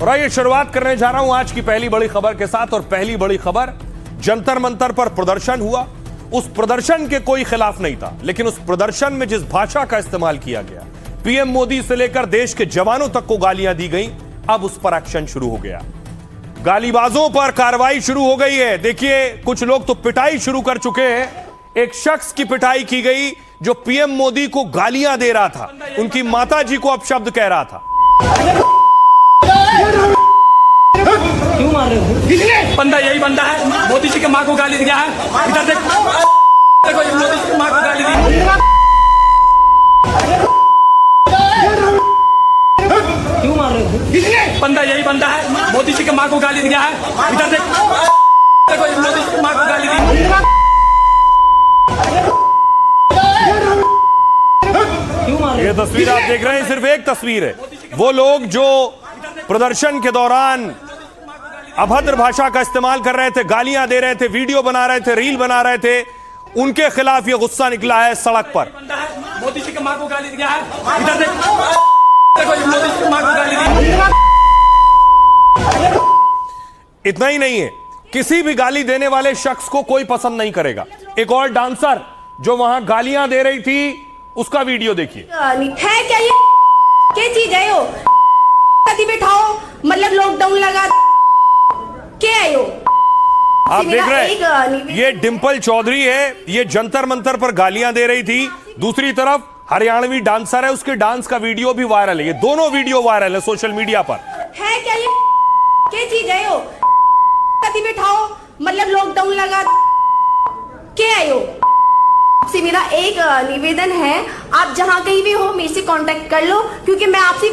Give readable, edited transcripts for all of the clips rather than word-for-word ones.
और आइए शुरुआत करने जा रहा हूं आज की पहली बड़ी खबर के साथ। और पहली बड़ी खबर, जंतर मंतर पर प्रदर्शन हुआ। उस प्रदर्शन के कोई खिलाफ नहीं था, लेकिन उस प्रदर्शन में जिस भाषा का इस्तेमाल किया गया, पीएम मोदी से लेकर देश के जवानों तक को गालियां दी गई। अब उस पर एक्शन शुरू हो गया, गालीबाजों पर कार्रवाई शुरू हो गई है। देखिए, कुछ लोग तो पिटाई शुरू कर चुके हैं। एक शख्स की पिटाई की गई जो पीएम मोदी को गालियां दे रहा था, उनकी माताजी को अपशब्द कह रहा था। क्यों मार रहे हो? बंदा यही बंदा है, मोदी जी के माँ को गाली दिया है। इधर देख, देखो ये मोदी जी की माँ को गाली दी। क्यों मार रहे हो? बंदा यही बंदा है, मोदी जी के माँ को गाली दिया है। इधर देख, देखो ये मोदी जी की माँ को गाली दी। क्यों मार रहे ये तस्वीर आप देख रहे हैं, सिर्फ एक तस्वीर है। वो लोग जो प्रदर्शन के दौरान अभद्र भाषा का इस्तेमाल कर रहे थे, गालियां दे रहे थे, वीडियो बना रहे थे, रील बना रहे थे, उनके खिलाफ ये गुस्सा निकला है सड़क पर। मोदी जी के माँ को गाली दिया है। इधर देख, देखो ये मोदी जी की माँ को गाली दी। इतना ही नहीं है, किसी भी गाली देने वाले शख्स को कोई पसंद नहीं करेगा। एक और डांसर जो वहां गालियां दे रही थी, उसका वीडियो देखिए। है क्या ये चीज है? यो कभी बैठाओ, मतलब लॉकडाउन लगा क्या है यो? आप देख रहे हैं, ये डिंपल चौधरी है, ये जंतर मंतर पर गालियां दे रही थी। दूसरी तरफ हरियाणवी डांसर है, उसके डांस का वीडियो भी वायरल है। ये दोनों वीडियो वायरल है सोशल मीडिया पर। है क्या ये चीज है? यो कभी बैठाओ, मतलब लॉकडाउन लगा क्या है यो? आपसे मेरा एक निवेदन है, आप जहां कहीं भी हो मेरे से कांटेक्ट कर लो, क्योंकि मैं आपसे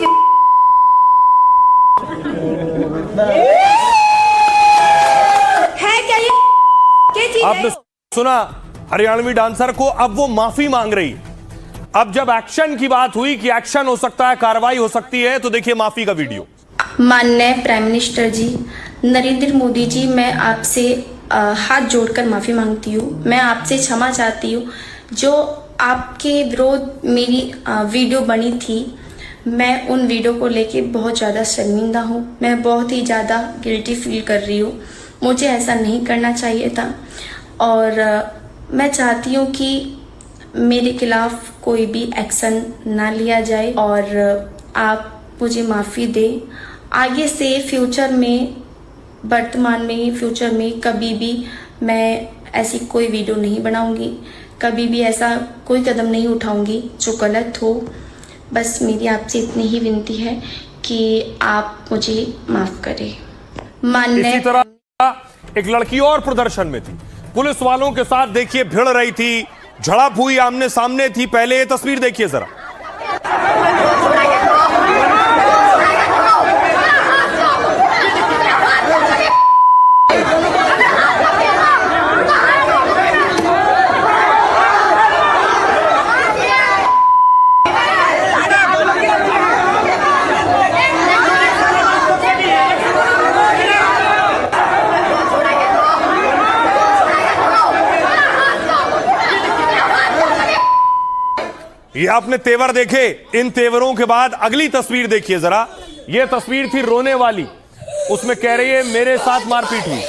है क्या ये चीज आपने सुना हरियाणवी डांसर को, अब वो माफी मांग रही। अब जब एक्शन की बात हुई कि एक्शन हो सकता है, कार्रवाई हो सकती है, तो देखिए माफी का वीडियो। माननीय प्राइम मिनिस्टर जी नरेंद्र मोदी जी, मैं आपसे हाथ जोड़कर माफ़ी मांगती हूँ। मैं आपसे क्षमा चाहती हूँ। जो आपके विरोध मेरी वीडियो बनी थी, मैं उन वीडियो को लेके बहुत ज़्यादा शर्मिंदा हूँ। मैं बहुत ही ज़्यादा गिल्टी फील कर रही हूँ। मुझे ऐसा नहीं करना चाहिए था, और मैं चाहती हूँ कि मेरे खिलाफ कोई भी एक्शन ना लिया जाए, और आप मुझे माफ़ी दें। आगे से फ्यूचर में, वर्तमान में, फ्यूचर में कभी भी मैं ऐसी कोई वीडियो नहीं बनाऊंगी, कभी भी ऐसा कोई कदम नहीं उठाऊंगी जो गलत हो। बस मेरी आपसे इतनी ही विनती है कि आप मुझे माफ करें। इसी तरह एक लड़की और प्रदर्शन में थी, पुलिस वालों के साथ देखिए भिड़ रही थी, झड़प हुई, आमने सामने थी। पहले ये तस्वीर देखिए जरा। ये आपने तेवर देखे, इन तेवरों के बाद अगली तस्वीर देखिए जरा। ये तस्वीर थी रोने वाली, उसमें कह रही है मेरे साथ मारपीट हुई।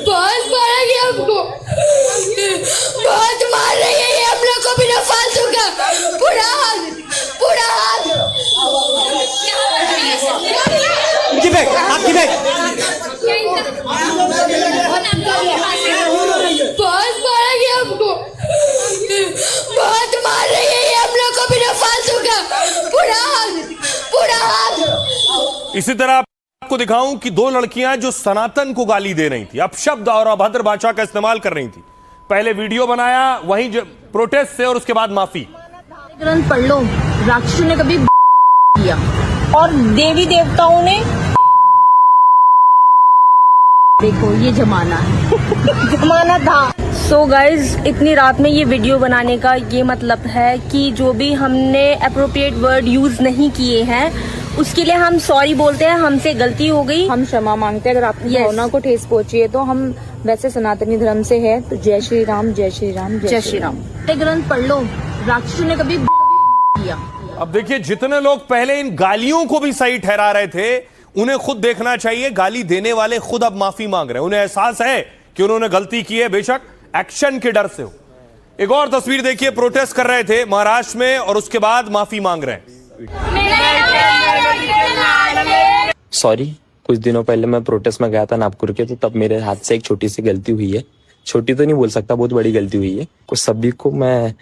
बहुत मारेंगे हमको, बहुत मार रही है ये हम लोग को, बिना फालतू का पूरा हाथ बहुत मारेंगे हमको, बहुत मार रही है ये हम लोग को, बिना फालतू का पूरा हाथ। इसी तरह आपको दिखाऊं कि दो लड़कियां जो सनातन को गाली दे रही थी, अपशब्द और अभद्र भाषा का इस्तेमाल कर रही थी। पहले वीडियो बनाया, वहीं प्रोटेस्ट से, और उसके बाद माफी। ग्रंथ पढ़ लो, राक्षसों ने कभी किया और देवी देवताओं ने, देखो ये जमाना है जमाना था। सो गाइज, इतनी रात में ये वीडियो बनाने का ये मतलब है कि जो भी हमने अप्रोप्रिएट वर्ड यूज नहीं किए हैं उसके लिए हम सॉरी बोलते हैं, हमसे गलती हो गई, हम क्षमा मांगते हैं। अगर आपकी भावना को ठेस पहुंची है तो हम वैसे सनातनी धर्म से है, तो जय श्री राम, जय श्री राम, जय श्री राम। ग्रंथ पढ़ लो, राक्षसों ने कभी किया अब देखिए, जितने लोग पहले इन गालियों को भी सही ठहरा रहे थे, उन्हें खुद देखना चाहिए, गाली देने वाले खुद अब माफी मांग रहे हैं। उन्हें एहसास है कि उन्होंने गलती की है, बेशक एक्शन के डर से हो। एक और तस्वीर देखिए, प्रोटेस्ट कर रहे थे महाराष्ट्र में और उसके बाद माफी मांग रहे हैं। सॉरी, कुछ दिनों पहले मैं प्रोटेस्ट में गया था नागपुर के, तो तब मेरे हाथ से एक छोटी सी गलती हुई है। छोटी तो नहीं बोल सकता, बहुत बड़ी गलती हुई है। कुछ सभी को मैं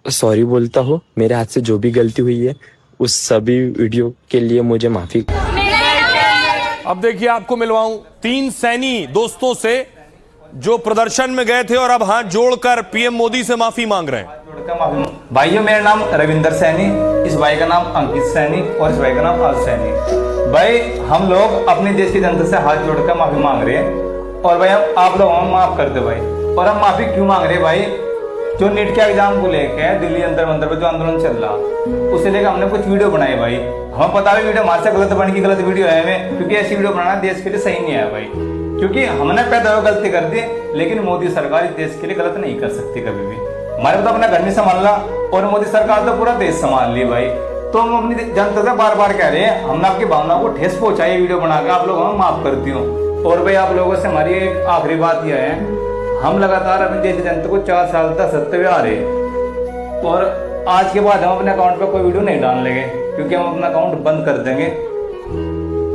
सॉरी बोलता हूँ। मेरे हाथ से जो भी गलती हुई है उस सभी वीडियो के लिए मुझे माफी। अब देखिए, आपको मिलवाऊं 3 सैनी दोस्तों से जो प्रदर्शन में गए थे और अब हाथ जोड़कर पीएम मोदी से माफी मांग रहे हैं। भाइयों, मेरा नाम रविंदर सैनी, इस भाई का नाम अंकित सैनी और इस भाई का नाम आज सैनी। भाई, हम लोग अपने देश की जनता से हाथ जोड़कर माफी मांग रहे हैं और भाई आप लोग हमें माफ कर दो भाई। और हम माफी क्यों मांग रहे हैं भाई? जो नीट के एग्जाम को लेकर दिल्ली अंदर मंदिर पर जो आंदोलन चल रहा, उसे लेकर हमने कुछ वीडियो बनाए भाई। हमें पता है वीडियो हमारे से गलत बन की गलत वीडियो है हमें, क्योंकि ऐसी वीडियो बनाना देश के लिए सही नहीं है भाई। क्योंकि हमने पैदा हो गलती कर दी, लेकिन मोदी सरकार इस देश के लिए गलत नहीं कर सकती कभी भी। हमारे को तो अपना घर नहीं संभालना और मोदी सरकार तो पूरा देश संभाल ली भाई। तो हम अपनी जनता से बार बार कह रहे हैं, हमने आपकी भावनाओं को ठेस पहुंचाई वीडियो बनाकर, आप लोग हमें माफ करती हो। और भाई, आप लोगों से हमारी एक आखिरी बात यह है, हम लगातार अपने देश की जनता को 4 साल तक सत्ते हुए आ रहे हैं और आज के बाद हम अपने अकाउंट पर कोई वीडियो नहीं डालने लगे, क्योंकि हम अपना अकाउंट बंद कर देंगे।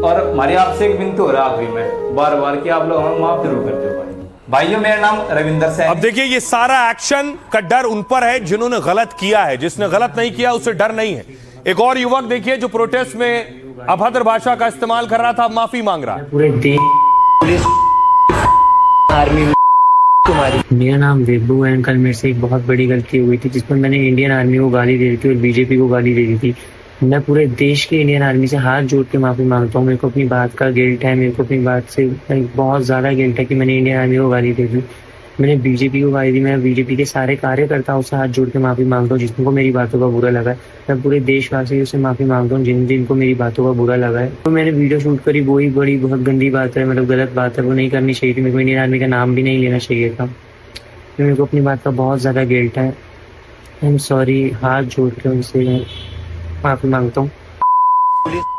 और हमारी आपसे एक विनती हो रहा है आखिरी में बार बार कि आप लोग हमें माफ जरूर कर दो भाई। भाइयों, मेरा नाम रविंदर सैनी। अब देखिए, ये सारा एक्शन का डर उन पर है जिन्होंने गलत किया है। जिसने गलत नहीं किया उसे डर नहीं है। एक और युवक देखिए जो प्रोटेस्ट में अभद्र भाषा का इस्तेमाल कर रहा था, अब माफी मांग रहा है। पूरे देश पुलिस आर्मी तुम्हारी। मेरा नाम वेबू है। कल मेरे से एक बहुत बड़ी गलती हुई थी जिसमें मैंने इंडियन आर्मी को गाली दे दी थी और बीजेपी को गाली दे दी थी। मैं पूरे देश के इंडियन आर्मी से हाथ जोड़ के माफी मांगता हूँ। मेरे को अपनी बात का गिल्ट है, मेरे को अपनी बात से बहुत ज्यादा गिल्ट है कि मैंने इंडियन आर्मी को गाली दे दी, मैंने बीजेपी को गाली दी। मैं बीजेपी के सारे कार्यकर्ताओं से हाथ जोड़ के माफी मांगता हूँ जिनको मेरी बातों का बुरा लगा है। मैं पूरे देशवासियों से माफी मांगता हूँ जिनको मेरी बातों का बुरा लगा है। तो मैंने वीडियो शूट करी, वही बड़ी बहुत गंदी बात है, मतलब गलत बात है, वो नहीं करनी चाहिए थी। मेरे को इंडियन आर्मी का नाम भी नहीं लेना चाहिए था। मेरे को अपनी बात का बहुत ज्यादा गिल्ट है। आई एम सॉरी, हाथ जोड़ के उनसे माफी मांगता हूँ।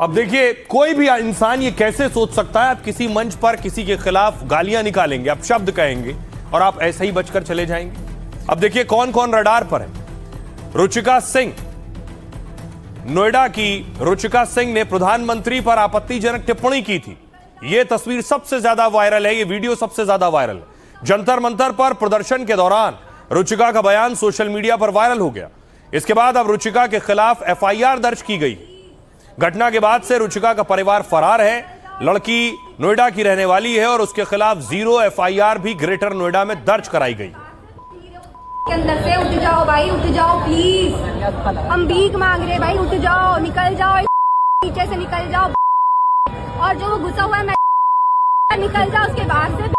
अब देखिए, कोई भी इंसान ये कैसे सोच सकता है आप किसी मंच पर किसी के खिलाफ गालियां निकालेंगे, आप शब्द कहेंगे और आप ऐसे ही बचकर चले जाएंगे। अब देखिए कौन कौन रडार पर है। रुचिका सिंह, नोएडा की रुचिका सिंह ने प्रधानमंत्री पर आपत्तिजनक टिप्पणी की थी। यह तस्वीर सबसे ज्यादा वायरल है, यह वीडियो सबसे ज्यादा वायरल है। जंतर मंतर पर प्रदर्शन के दौरान रुचिका का बयान सोशल मीडिया पर वायरल हो गया। इसके बाद अब रुचिका के खिलाफ एफआईआर दर्ज की गई। घटना के बाद से रुचिका का परिवार फरार है। लड़की नोएडा की रहने वाली है और उसके खिलाफ 0 एफआईआर भी ग्रेटर नोएडा में दर्ज कराई गई। अंदर से उठ जाओ भाई, उठ जाओ प्लीज, हम भीख मांग रहे भाई, उठ जाओ, निकल जाओ, नीचे से निकल जाओ और जो वो घुसा हुआ है निकल जाओ उसके बाहर से।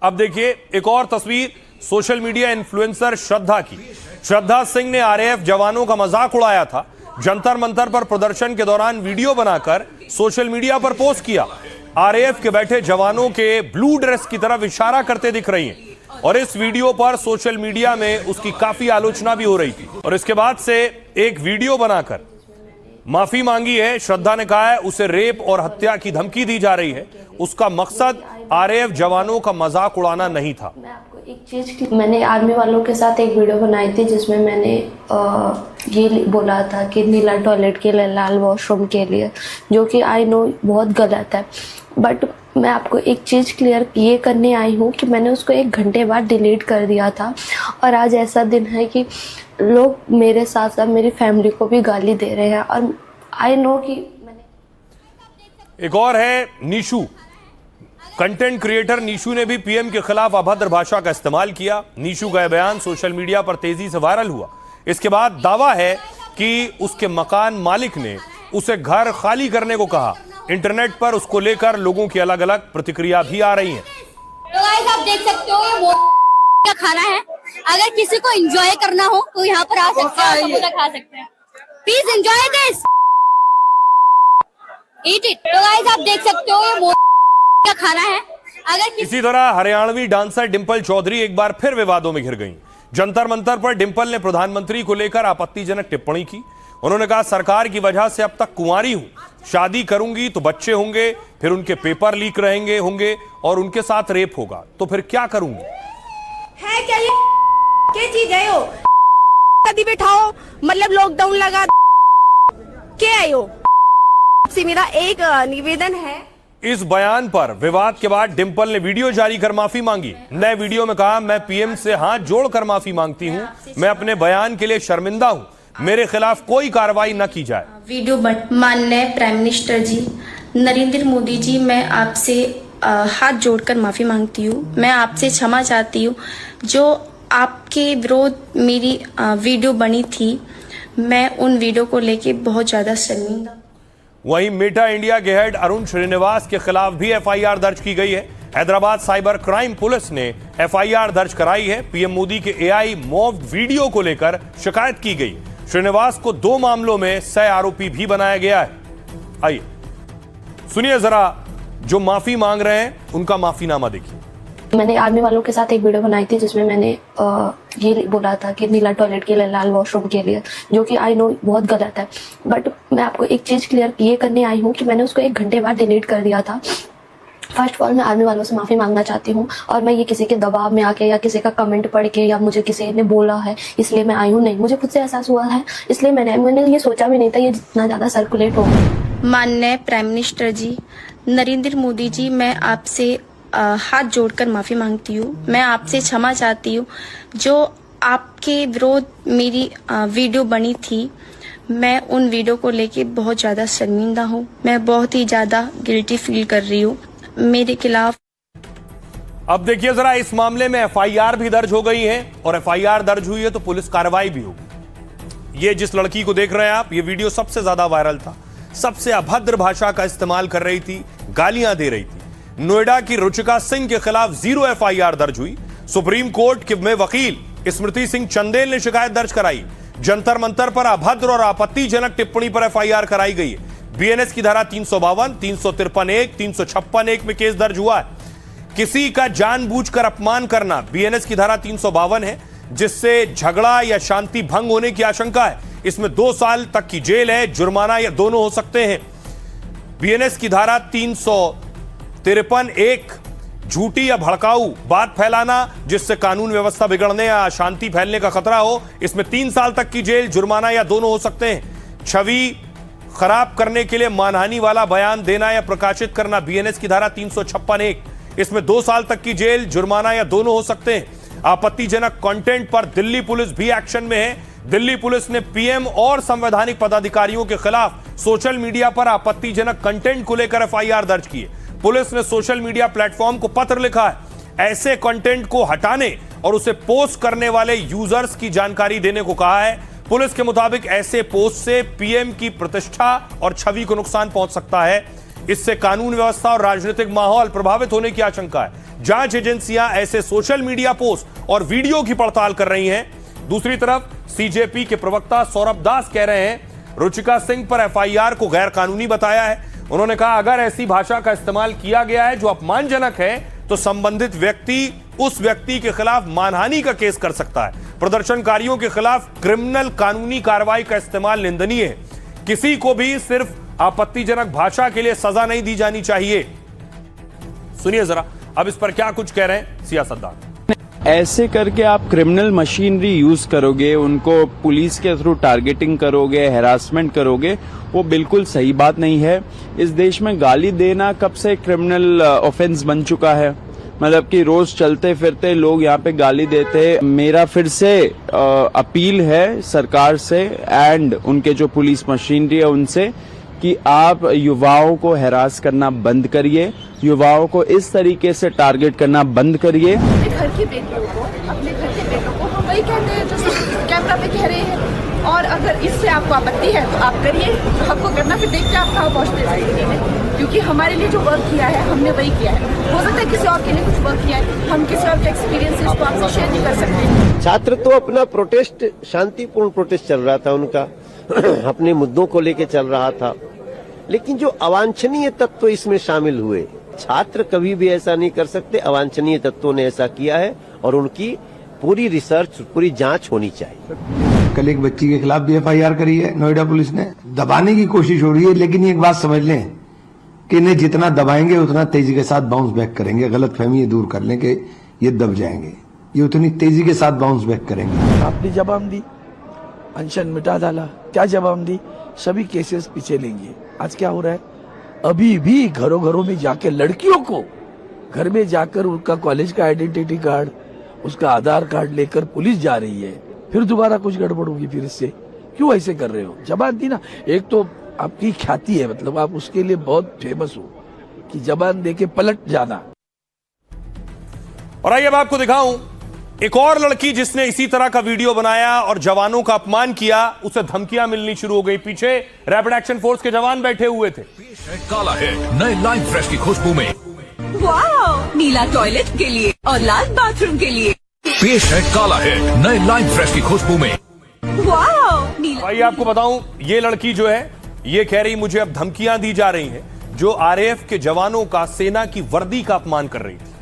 अब देखिए एक और तस्वीर सोशल मीडिया इन्फ्लुएंसर श्रद्धा की। श्रद्धा सिंह ने आरएएफ जवानों का मजाक उड़ाया था। जंतर मंतर पर प्रदर्शन के दौरान वीडियो बनाकर सोशल मीडिया पर पोस्ट किया। आरएएफ के बैठे जवानों के ब्लू ड्रेस की तरफ इशारा करते दिख रही हैं और इस वीडियो पर सोशल मीडिया में उसकी काफी आलोचना भी हो रही थी। और इसके बाद से एक वीडियो बनाकर माफी मांगी है। श्रद्धा ने कहा है उसे रेप और हत्या की धमकी दी जा रही है। उसका मकसद आरएएफ जवानों का मजाक उड़ाना नहीं था। मैं आपको एक चीज, मैंने आर्मी वालों के साथ एक वीडियो बनाई थी जिसमें मैंने ये बोला था कि नीला टॉयलेट के लिए, लाल वॉशरूम के लिए, जो कि आई नो बहुत गलत है। बट मैं आपको एक चीज़ क्लियर ये करने आई हूँ कि मैंने उसको 1 घंटे बाद डिलीट कर दिया था और आज ऐसा दिन है कि लोग मेरे साथ साथ मेरी फैमिली को भी गाली दे रहे हैं और आई नो कि मैंने। एक और है नीशू, कंटेंट क्रिएटर नीशू ने भी पीएम के खिलाफ अभद्र भाषा का इस्तेमाल किया। नीशू का बयान सोशल मीडिया पर तेजी से वायरल हुआ। इसके बाद दावा है कि उसके मकान मालिक ने उसे घर खाली करने को कहा। इंटरनेट पर उसको लेकर लोगों की अलग अलग प्रतिक्रिया भी आ रही हैं। तो गाइस आप देख सकते हो ये वो का खाना है। अगर किसी को एंजॉय करना हो तो यहाँ पर आ सकते हैं, समोसा खा सकते हैं। Please enjoy this, eat it. तो गाइस आप देख सकते हो ये वो का खाना है। अगर इसी तरह हरियाणवी डांसर डिंपल चौधरी एक बार फिर विवादों में घिर गईं। जंतर मंतर पर डिंपल ने प्रधानमंत्री को लेकर आपत्तिजनक टिप्पणी की। उन्होंने कहा, सरकार की वजह से अब तक कुंवारी हूं, शादी करूंगी तो बच्चे होंगे, फिर उनके पेपर लीक होंगे और उनके साथ रेप होगा, तो फिर क्या करूंगी। है क्या ये क्या चीज है यो? शादी बैठाओ, मतलब लॉकडाउन लगा क्या है यो? से मेरा एक निवेदन है। इस बयान पर विवाद के बाद डिंपल ने वीडियो जारी कर माफी मांगी। नए वीडियो में कहा, मैं पीएम से हाथ जोड़कर माफी मांगती हूं, मैं अपने बयान के लिए शर्मिंदा हूं, मेरे खिलाफ कोई कार्रवाई न की जाए। वीडियो माननीय प्राइम मिनिस्टर जी नरेंद्र मोदी जी, मैं आपसे हाथ जोड़कर माफी मांगती हूँ, मैं आपसे क्षमा चाहती हूँ। जो आपके विरोध मेरी वीडियो बनी थी, मैं उन वीडियो को लेके बहुत ज्यादा शर्मिंदा। वहीं मेटा इंडिया के हेड अरुण श्रीनिवास के खिलाफ भी एफआईआर दर्ज की गई है। हैदराबाद साइबर क्राइम पुलिस ने एफआईआर दर्ज कराई है। पीएम मोदी के एआई मॉब्ड वीडियो को लेकर शिकायत की गई। श्रीनिवास को 2 मामलों में सह आरोपी भी बनाया गया है। आइए सुनिए जरा, जो माफी मांग रहे हैं उनका माफीनामा देखिए। मैंने आर्मी वालों के साथ एक वीडियो बनाई थी जिसमें मैंने ये बोला था कि नीला टॉयलेट के लिए, लाल वॉशरूम के लिए, जो कि आई नो बहुत गलत है। बट मैं आपको एक चीज क्लियर ये करने आई हूँ कि मैंने उसको 1 घंटे बाद डिलीट कर दिया था। फर्स्ट ऑफ ऑल मैं आर्मी वालों से माफी मांगना चाहती हूँ, और मैं ये किसी के दबाव में आके या किसी का कमेंट पढ़ के या मुझे किसी ने बोला है इसलिए मैं आई हूँ, नहीं, मुझे खुद से एहसास हुआ है, इसलिए मैंने ये सोचा भी नहीं था ये जितना ज्यादा सर्कुलेट होगा। माननीय प्राइम मिनिस्टर जी नरेंद्र मोदी जी, मैं आपसे हाथ जोड़कर माफी मांगती हूँ, मैं आपसे क्षमा चाहती हूँ। जो आपके विरोध मेरी वीडियो बनी थी, मैं उन वीडियो को लेके बहुत ज्यादा शर्मिंदा हूँ, मैं बहुत ही ज्यादा गिल्टी फील कर रही हूँ मेरे खिलाफ। अब देखिए जरा, इस मामले में एफआईआर भी दर्ज हो गई है और एफआईआर दर्ज हुई है तो पुलिस कार्रवाई भी होगी। ये जिस लड़की को देख रहे हैं आप, ये वीडियो सबसे ज्यादा वायरल था, सबसे अभद्र भाषा का इस्तेमाल कर रही थी, गालियां दे रही थी। नोएडा की रुचिका सिंह के खिलाफ 0 एफआईआर दर्ज हुई। सुप्रीम कोर्ट में वकील स्मृति सिंह चंदेल ने शिकायत दर्ज कराई। जंतर मंतर पर अभद्र और आपत्तिजनक टिप्पणी पर एफआईआर कराई गई है। बीएनएस की धारा 352, 353(1), 356(1) में केस दर्ज हुआ है। किसी का जानबूझकर अपमान करना बीएनएस की धारा 352 है, जिससे झगड़ा या शांति भंग होने की आशंका है। इसमें 2 साल तक की जेल है, जुर्माना या दोनों हो सकते हैं। बीएनएस की धारा 353(1), झूठी या भड़काऊ बात फैलाना जिससे कानून व्यवस्था बिगड़ने या अशांति फैलने का खतरा हो, इसमें 3 साल तक की जेल, जुर्माना या दोनों हो सकते हैं। छवि खराब करने के लिए मानहानि वाला बयान देना या प्रकाशित करना बीएनएस की धारा 356(1), इसमें 2 साल तक की जेल, जुर्माना या दोनों हो सकते हैं। आपत्तिजनक कंटेंट पर दिल्ली पुलिस भी एक्शन में है। दिल्ली पुलिस ने पीएम और संवैधानिक पदाधिकारियों के खिलाफ सोशल मीडिया पर आपत्तिजनक कंटेंट को लेकर एफआईआर दर्ज की है। पुलिस ने सोशल मीडिया प्लेटफॉर्म को पत्र लिखा है, ऐसे कंटेंट को हटाने और उसे पोस्ट करने वाले यूजर्स की जानकारी देने को कहा है। पुलिस के मुताबिक ऐसे पोस्ट से पीएम की प्रतिष्ठा और छवि को नुकसान पहुंच सकता है। इससे कानून व्यवस्था और राजनीतिक माहौल प्रभावित होने की आशंका है। जांच एजेंसियां ऐसे सोशल मीडिया पोस्ट और वीडियो की पड़ताल कर रही हैं। दूसरी तरफ सीजेपी के प्रवक्ता सौरभ दास कह रहे हैं, रुचिका सिंह पर एफआईआर को गैर कानूनी बताया है। उन्होंने कहा, अगर ऐसी भाषा का इस्तेमाल किया गया है जो अपमानजनक है तो संबंधित व्यक्ति उस व्यक्ति के खिलाफ मानहानि का केस कर सकता है। प्रदर्शनकारियों के खिलाफ क्रिमिनल कानूनी कार्रवाई का इस्तेमाल निंदनीय है। किसी को भी सिर्फ आपत्तिजनक भाषा के लिए सजा नहीं दी जानी चाहिए। सुनिए जरा, अब इस पर क्या कुछ कह रहे हैं सियासतदान। ऐसे करके आप क्रिमिनल मशीनरी यूज करोगे, उनको पुलिस के थ्रू टारगेटिंग करोगे, हैरासमेंट करोगे, वो बिल्कुल सही बात नहीं है। इस देश में गाली देना कब से क्रिमिनल ऑफेंस बन चुका है, मतलब कि रोज चलते फिरते लोग यहाँ पे गाली देते। मेरा फिर से अपील है सरकार से एंड उनके जो पुलिस मशीनरी है उनसे कि आप युवाओं को हैरास करना बंद करिए, युवाओं को इस तरीके से टारगेट करना बंद करिए। अपने घर की बेटियों को, अपने घर के बेटों को हम वही कहते हैं जो कैमरा पे कह रहे हैं, और अगर इससे आपको आपत्ति है तो आप करिए, आपको करना, फिर देखते आप कहाँ पहुँचते हैं। क्योंकि हमारे लिए जो वर्क किया है हमने वही किया है। हो सकता है किसी और के लिए कुछ वर्क किया है, हम किसी और के एक्सपीरियंसेस को आपसे शेयर नहीं कर सकते। छात्र तो अपना प्रोटेस्ट, शांतिपूर्ण प्रोटेस्ट चल रहा था उनका, अपने मुद्दों को लेके चल रहा था, लेकिन जो अवांछनीय तत्व इसमें शामिल हुए, छात्र कभी भी ऐसा नहीं कर सकते। अवांछनीय तत्वों ने ऐसा किया है और उनकी पूरी रिसर्च, पूरी जांच होनी चाहिए। कल एक बच्ची के खिलाफ भी FIR करी है नोएडा पुलिस ने। दबाने की कोशिश हो रही है, लेकिन एक बात समझ लें कि इन्हें जितना दबाएंगे उतना तेजी के साथ बाउंस बैक करेंगे। गलतफहमी ये दूर कर लें कि ये दब जाएंगे, ये उतनी तेजी के साथ बाउंस बैक करेंगे। आपने जवाब दी, अनशन मिटा डाला, क्या जवाब दी? सभी केसेस पीछे लेंगे। आज क्या हो रहा है, अभी भी घरों घरों में जाके लड़कियों को घर में जाकर उनका कॉलेज का आइडेंटिटी कार्ड, उसका आधार कार्ड लेकर पुलिस जा रही है। फिर दोबारा कुछ गड़बड़ होगी, फिर इससे क्यों ऐसे कर रहे हो? जबान दी ना। एक तो आपकी ख्याति है, मतलब आप उसके लिए बहुत फेमस हो कि जबान देके पलट जाना। और आइए अब आपको दिखाऊं एक और लड़की जिसने इसी तरह का वीडियो बनाया और जवानों का अपमान किया, उसे धमकियां मिलनी शुरू हो गई। पीछे रैपिड एक्शन फोर्स के जवान बैठे हुए थे। काला है नए लाइम फ्रेश की खुशबू में। वाह, नीला टॉयलेट के लिए और लाल बाथरूम के लिए। पेश है काला है नए लाइम फ्रेश की खुशबू में। वाह, नीला। भाई आपको बताऊं, ये लड़की जो है ये कह रही मुझे अब धमकियां दी जा रही हैं, जो RAF के जवानों का, सेना की वर्दी का अपमान कर रही थी।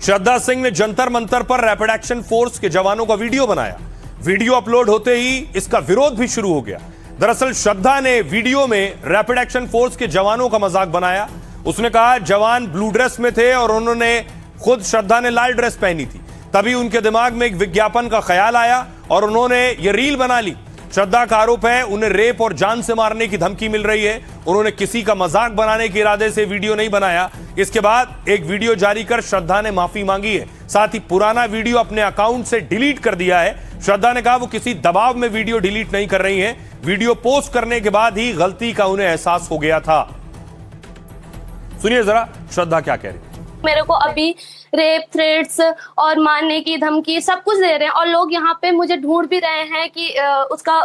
श्रद्धा सिंह ने जंतर मंतर पर रैपिड एक्शन फोर्स के जवानों का वीडियो बनाया। वीडियो अपलोड होते ही इसका विरोध भी शुरू हो गया। दरअसल श्रद्धा ने वीडियो में रैपिड एक्शन फोर्स के जवानों का मजाक बनाया। उसने कहा जवान ब्लू ड्रेस में थे और उन्होंने खुद, श्रद्धा ने लाल ड्रेस पहनी थी। तभी उनके दिमाग में एक विज्ञापन का ख्याल आया और उन्होंने ये रील बना ली। श्रद्धा का आरोप है उन्हें रेप और जान से मारने की धमकी मिल रही है। उन्होंने किसी का मजाक बनाने के इरादे से वीडियो नहीं बनाया। इसके बाद एक वीडियो जारी कर श्रद्धा ने माफी मांगी है। साथ ही पुराना वीडियो अपने अकाउंट से डिलीट कर दिया है। श्रद्धा ने कहा वो किसी दबाव में वीडियो डिलीट नहीं कर रही हैं। वीडियो पोस्ट करने के बाद ही गलती का उन्हें एहसास हो गया था। सुनिए जरा श्रद्धा क्या कह रही है। मेरे को अभी रेप थ्रेट्स और मारने की धमकी सब कुछ दे रहे हैं और लोग यहाँ पे मुझे ढूंढ भी रहे हैं कि उसका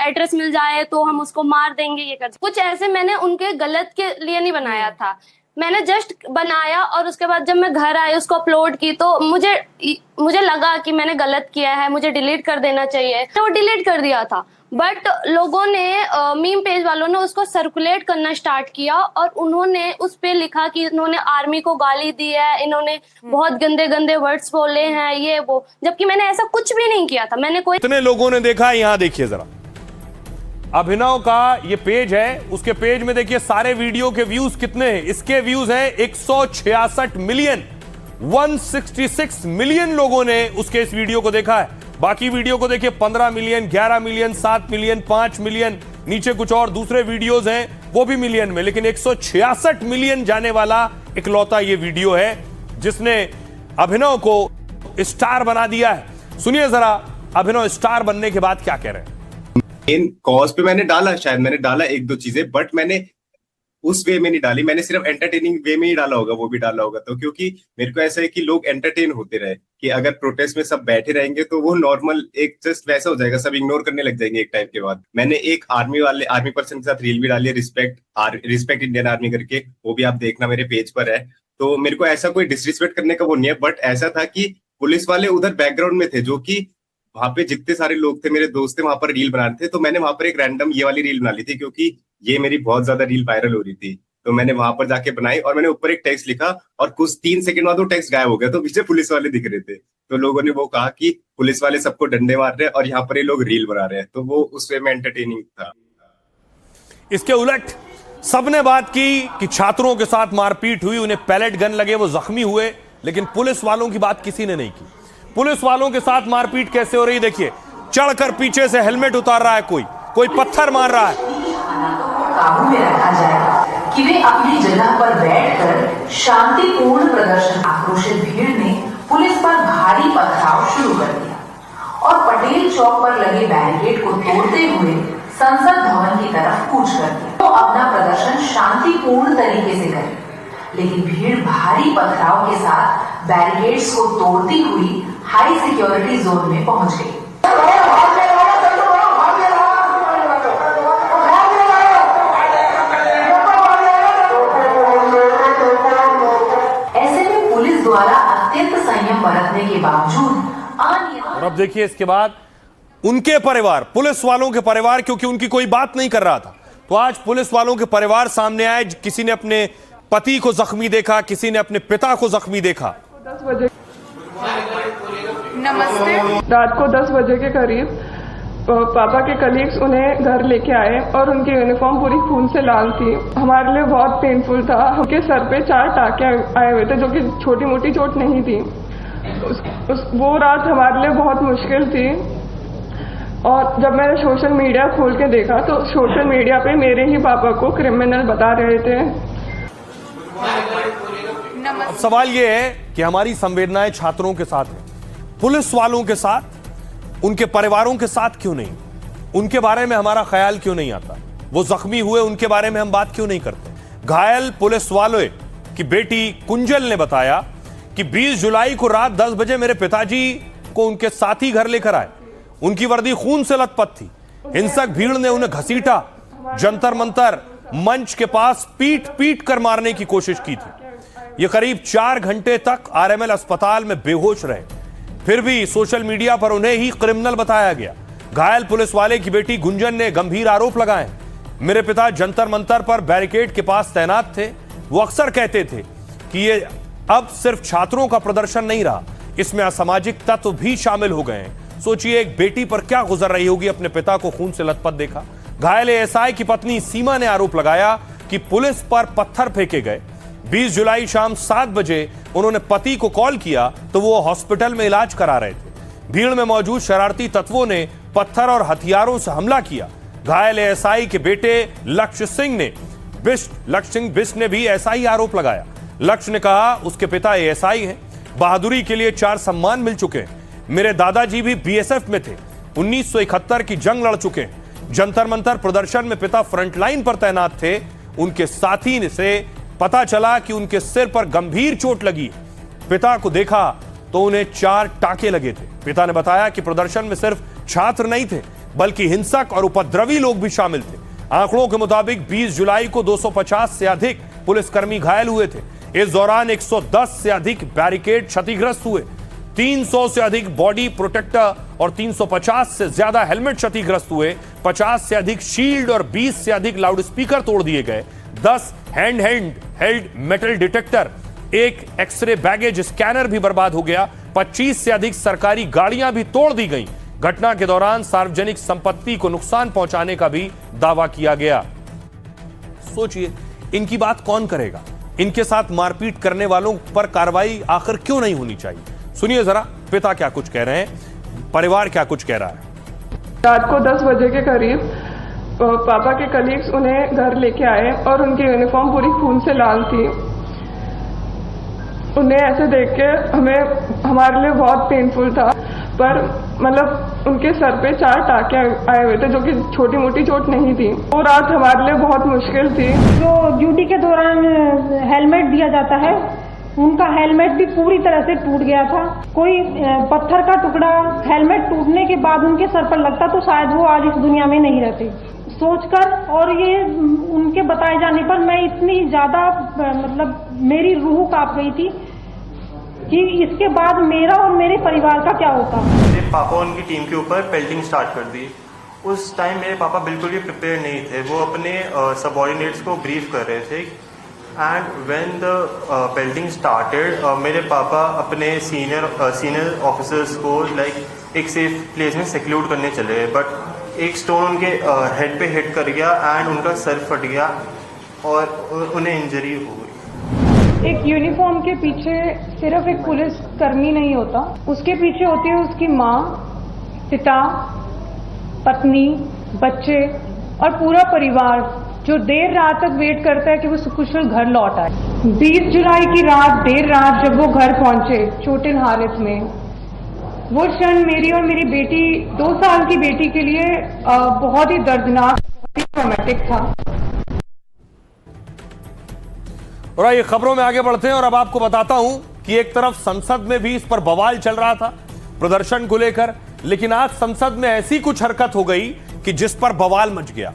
एड्रेस मिल जाए तो हम उसको मार देंगे। ये कर कुछ ऐसे मैंने उनके गलत के लिए नहीं बनाया था, मैंने जस्ट बनाया और उसके बाद जब मैं घर आई उसको अपलोड की तो मुझे लगा कि मैंने गलत किया है, मुझे डिलीट कर देना चाहिए, तो डिलीट कर दिया था। बट लोगों ने, मीम पेज वालों ने उसको सर्कुलेट करना स्टार्ट किया और उन्होंने उस पे लिखा कि इन्होंने आर्मी को गाली दी है, इन्होंने बहुत गंदे गंदे वर्ड्स बोले हैं, ये वो, जबकि मैंने ऐसा कुछ भी नहीं किया था। मैंने कोई इतने लोगों ने देखा, यहाँ देखिए जरा, अभिनव का ये पेज है, उसके पेज में देखिए सारे वीडियो के व्यूज कितने हैं। इसके व्यूज हैं 166 मिलियन। 166 मिलियन लोगों ने उसके इस वीडियो को देखा है। बाकी वीडियो को देखिए 15 मिलियन, 11 मिलियन, 7 मिलियन, 5 मिलियन, नीचे कुछ और दूसरे वीडियोस हैं वो भी मिलियन में, लेकिन 166 मिलियन जाने वाला इकलौता ये वीडियो है जिसने अभिनव को स्टार बना दिया है। सुनिए जरा अभिनव स्टार बनने के बाद क्या कह रहे हैं। मेन कॉज पे मैंने डाला, शायद मैंने डाला एक दो चीजें, बट मैंने उस वे में नहीं डाली, मैंने सिर्फ एंटरटेनिंग वे में ही डाला होगा, वो भी डाला होगा। तो क्योंकि मेरे को ऐसा है कि लोग एंटरटेन होते रहे, कि अगर प्रोटेस्ट में सब बैठे रहेंगे तो वो नॉर्मल एक जस्ट वैसा हो जाएगा, सब इग्नोर करने लग जाएंगे एक टाइम के बाद। मैंने एक आर्मी पर्सन के साथ रील भी डाली है, रिस्पेक्ट इंडियन आर्मी करके, वो भी आप देखना मेरे पेज पर है। तो मेरे को ऐसा कोई डिसरिस्पेक्ट करने का वो नहीं है, बट ऐसा था कि पुलिस वाले उधर बैकग्राउंड में थे, जो कि वहां पे जितने सारे लोग थे, मेरे दोस्त थे, वहां पर रील बना रहे थे। तो मैंने वहां पर एक रैंडम ये वाली रील बना ली थी, क्योंकि ये मेरी बहुत ज्यादा रील वायरल हो रही थी। तो मैंने वहां पर जाके बनाई और मैंने ऊपर एक टेक्स्ट लिखा और कुछ 3 सेकंड बाद वो टेक्स्ट गायब हो गया। तो पीछे पुलिस वाले दिख रहे थे, तो लोगों ने वो कहा कि पुलिस वाले सबको डंडे मार रहे हैं और यहाँ पर ये लोग रील बना रहे हैं। तो वो उस वे में एंटरटेनिंग था। इसके उलट सबने बात की कि छात्रों के साथ मारपीट हुई, उन्हें पैलेट गन लगे, वो जख्मी हुए, लेकिन पुलिस वालों की बात किसी ने नहीं की। पुलिस वालों के साथ मारपीट कैसे हो रही देखिए, चढ़कर पीछे से हेलमेट उतार रहा है, कोई पत्थर मार रहा है। काबू में रखा जाए कि वे अपनी जगह पर बैठकर शांतिपूर्ण प्रदर्शन। आक्रोशित भीड़ ने पुलिस पर भारी पथराव शुरू कर दिया और पटेल चौक पर लगे बैरिकेड को तोड़ते हुए संसद भवन की तरफ कूच कर दिया। तो अपना प्रदर्शन शांतिपूर्ण तरीके से करें, लेकिन भीड़ भारी पथराव के साथ बैरिकेड्स को तोड़ती हुई हाई सिक्योरिटी जोन में पहुंच गई। ऐसे में पुलिस द्वारा अत्यंत संयम बरतने के बावजूद और अब देखिए इसके बाद उनके परिवार, पुलिस वालों के परिवार, क्योंकि उनकी कोई बात नहीं कर रहा था, तो आज पुलिस वालों के परिवार सामने आए। किसी ने अपने पति को जख्मी देखा, किसी ने अपने पिता को जख्मी देखा। नमस्ते। रात को 10 बजे के करीब पापा के कलीग्स उन्हें घर लेके आए और उनकी यूनिफॉर्म पूरी खून से लाल थी। हमारे लिए बहुत पेनफुल था। उनके सर पे 4 टाके आए हुए थे जो कि छोटी मोटी चोट नहीं थी। वो रात हमारे लिए बहुत मुश्किल थी। और जब मैंने सोशल मीडिया खोल के देखा तो सोशल मीडिया पे मेरे ही पापा को क्रिमिनल बता रहे थे। अब सवाल ये है कि हमारी संवेदनाएं छात्रों के साथ हैं, पुलिस वालों के साथ, उनके परिवारों के साथ क्यों नहीं? उनके बारे में हमारा ख्याल क्यों नहीं आता? वो जख्मी हुए उनके बारे में हम बात क्यों नहीं करते? घायल पुलिस वालों की बेटी कुंजल ने बताया कि 20 जुलाई को रात 10 बजे मेरे पिताजी को उनके साथी घर लेकर आए। उनकी वर्दी खून से लथपथ थी। हिंसक भीड़ ने उन्हें घसीटा, जंतर मंतर मंच के पास पीट पीट कर मारने की कोशिश की थी। ये करीब 4 घंटे तक आरएमएल अस्पताल में बेहोश रहे, फिर भी सोशल मीडिया पर उन्हें ही क्रिमिनल बताया गया। घायल पुलिस वाले की बेटी गुंजन ने गंभीर आरोप लगाए। मेरे पिता जंतर मंतर पर बैरिकेड के पास तैनात थे। वो अक्सर कहते थे कि ये अब सिर्फ छात्रों का प्रदर्शन नहीं रहा, इसमें असामाजिक तत्व भी शामिल हो गए हैं। सोचिए एक बेटी पर क्या गुजर रही होगी, अपने पिता को खून से लथपथ देखा। घायल एएसआई की पत्नी सीमा ने आरोप लगाया कि पुलिस पर पत्थर फेंके गए। 20 जुलाई शाम 7 बजे उन्होंने पति को कॉल किया तो वो हॉस्पिटल में इलाज करा रहे थे। भीड़ में मौजूद शरारती तत्वों ने पत्थर और हथियारों से हमला किया। घायल एएसआई के बेटे लक्ष्य सिंह बिष्ट ने भी ऐसा ही आरोप लगाया। लक्ष्य ने कहा उसके पिता एएसआई हैं, बहादुरी के लिए 4 सम्मान मिल चुके हैं। मेरे दादाजी भी बीएसएफ में थे, 1971 की जंग लड़ चुके हैं। जंतर मंतर प्रदर्शन में पिता फ्रंटलाइन पर तैनात थे। उनके साथी से पता चला कि उनके सिर पर गंभीर चोट लगी। पिता को देखा तो उन्हें 4 टाके लगे थे। पिता ने बताया कि प्रदर्शन में सिर्फ छात्र नहीं थे बल्कि हिंसक और उपद्रवी लोग भी शामिल थे। आंकड़ों के मुताबिक 20 जुलाई को 250 से अधिक पुलिसकर्मी घायल हुए थे। इस दौरान 110 से अधिक बैरिकेड क्षतिग्रस्त हुए, 300 से अधिक बॉडी प्रोटेक्टर और 350 से ज्यादा हेलमेट क्षतिग्रस्त हुए, 50 से अधिक शील्ड और 20 से अधिक लाउडस्पीकर तोड़ दिए गए, 10 hand metal detector, 1 X ray baggage scanner भी बर्बाद हो गया, 25 से अधिक सरकारी गाड़ियां भी तोड़ दी गईं। घटना के दौरान सार्वजनिक संपत्ति को नुकसान पहुंचाने का भी दावा किया गया। सोचिए इनकी बात कौन करेगा? इनके साथ मारपीट करने वालों पर कार्रवाई आखिर क्यों नहीं होनी चाहिए? सुनिए जरा पिता क्या कुछ कह रहे हैं, परिवार क्या कुछ कह रहा है। रात को 10 बजे के करीब पापा के कलीग्स उन्हें घर लेके आए और उनकी यूनिफॉर्म पूरी खून से लाल थी। उन्हें ऐसे देख के हमारे लिए बहुत पेनफुल था, पर मतलब उनके सर पे 4 टाके आए हुए थे जो कि छोटी मोटी चोट नहीं थी। वो रात हमारे लिए बहुत मुश्किल थी। जो ड्यूटी के दौरान हेलमेट दिया जाता है, उनका हेलमेट भी पूरी तरह से टूट गया था। कोई पत्थर का टुकड़ा हेलमेट टूटने के बाद उनके सर पर लगता तो शायद वो आज इस दुनिया में नहीं रहते। सोचकर और ये उनके बताए जाने पर मैं इतनी ज्यादा मतलब मेरी रूह कांप गई थी कि इसके बाद मेरा और मेरे परिवार का क्या होता। मेरे पापा उनकी टीम के ऊपर पेल्टिंग स्टार्ट कर दी। उस टाइम मेरे पापा बिल्कुल भी प्रिपेयर नहीं थे। वो अपने सबऑर्डिनेट्स को ब्रीफ कर रहे थे and when the pelting started मेरे पापा अपने सीनियर ऑफिसर्स को लाइक एक सेफ प्लेस में सेक्लूड करने चले गए, बट एक स्टोन उनके हेड पे हिट कर गया एंड उनका सर फट गया और उन्हें इंजरी हो गई। एक यूनिफॉर्म के पीछे सिर्फ एक पुलिस कर्मी नहीं होता, उसके पीछे होती है उसकी माँ, पिता, पत्नी, बच्चे और पूरा परिवार जो देर रात तक वेट करता है कि वो सुकुशल घर लौट आए। 20 जुलाई की रात देर रात जब वो घर पहुंचे चोटिल हालत में, वो क्षण मेरी और मेरी बेटी 2 साल की बेटी के लिए बहुत ही दर्दनाक, बहुत ही ट्रॉमेटिक था। और आइए खबरों में आगे बढ़ते हैं और अब आपको बताता हूं कि एक तरफ संसद में भी इस पर बवाल चल रहा था प्रदर्शन को लेकर, लेकिन आज संसद में ऐसी कुछ हरकत हो गई कि जिस पर बवाल मच गया।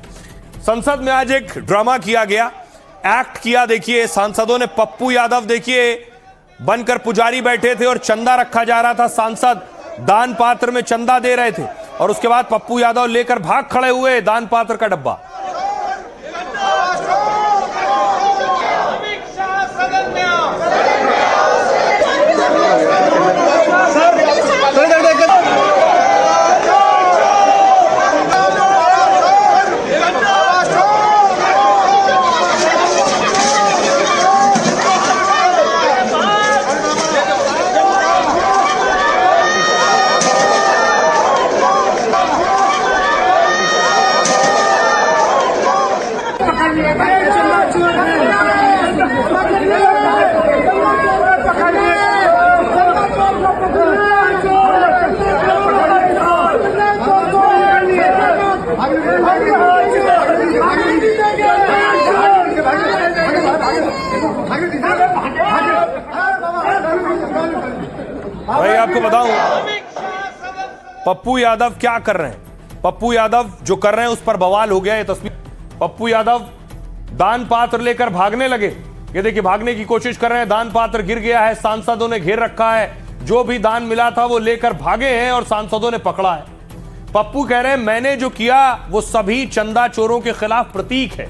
संसद में आज एक ड्रामा किया गया, एक्ट किया। देखिए सांसदों ने, पप्पू यादव देखिए बनकर पुजारी बैठे थे और चंदा रखा जा रहा था। सांसद दान पात्र में चंदा दे रहे थे और उसके बाद पप्पू यादव लेकर भाग खड़े हुए दान पात्र का डब्बा। सर भाई आपको बताऊं पप्पू यादव क्या कर रहे हैं। पप्पू यादव जो कर रहे हैं उस पर बवाल हो गया। ये तस्वीर पप्पू यादव दान पात्र लेकर भागने लगे। ये देखिए भागने की कोशिश कर रहे हैं, दान पात्र गिर गया है, सांसदों ने घेर रखा है, जो भी दान मिला था वो लेकर भागे हैं और सांसदों ने पकड़ा है। पप्पू कह रहे हैं मैंने जो किया वो सभी चंदा चोरों के खिलाफ प्रतीक है।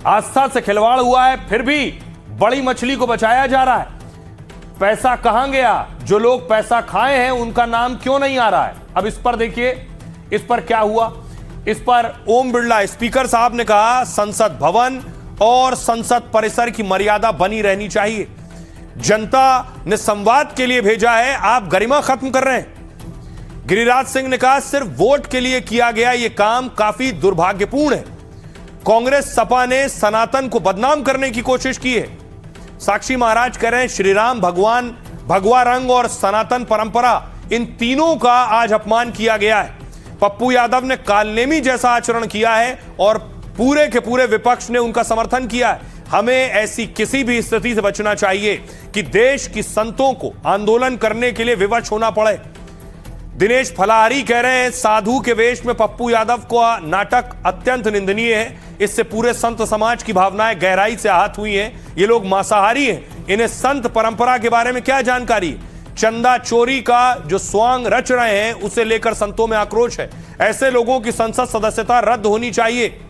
आस्था से खिलवाड़ हुआ है, फिर भी बड़ी मछली को बचाया जा रहा है। पैसा कहां गया? जो लोग पैसा खाए हैं उनका नाम क्यों नहीं आ रहा है? अब इस पर देखिए, इस पर क्या हुआ। इस पर ओम बिरला स्पीकर साहब ने कहा संसद भवन और संसद परिसर की मर्यादा बनी रहनी चाहिए। जनता ने संवाद के लिए भेजा है, आप गरिमा खत्म कर रहे हैं। गिरिराज सिंह ने कहा सिर्फ वोट के लिए किया गया यह काम काफी दुर्भाग्यपूर्ण है। कांग्रेस सपा ने सनातन को बदनाम करने की कोशिश की है। साक्षी महाराज कह रहे हैं श्री राम भगवान, भगवा रंग और सनातन परंपरा, इन तीनों का आज अपमान किया गया है। पप्पू यादव ने कालनेमी जैसा आचरण किया है और पूरे के पूरे विपक्ष ने उनका समर्थन किया है। हमें ऐसी किसी भी स्थिति से बचना चाहिए कि देश की संतों को आंदोलन करने के लिए विवश होना पड़े। दिनेश फलाहारी कह रहे हैं साधु के वेश में पप्पू यादव का नाटक अत्यंत निंदनीय है। इससे पूरे संत समाज की भावनाएं गहराई से आहत हुई हैं। ये लोग मांसाहारी हैं, इन्हें संत परंपरा के बारे में क्या जानकारी? चंदा चोरी का जो स्वांग रच रहे हैं उसे लेकर संतों में आक्रोश है। ऐसे लोगों की संसद सदस्यता रद्द होनी चाहिए।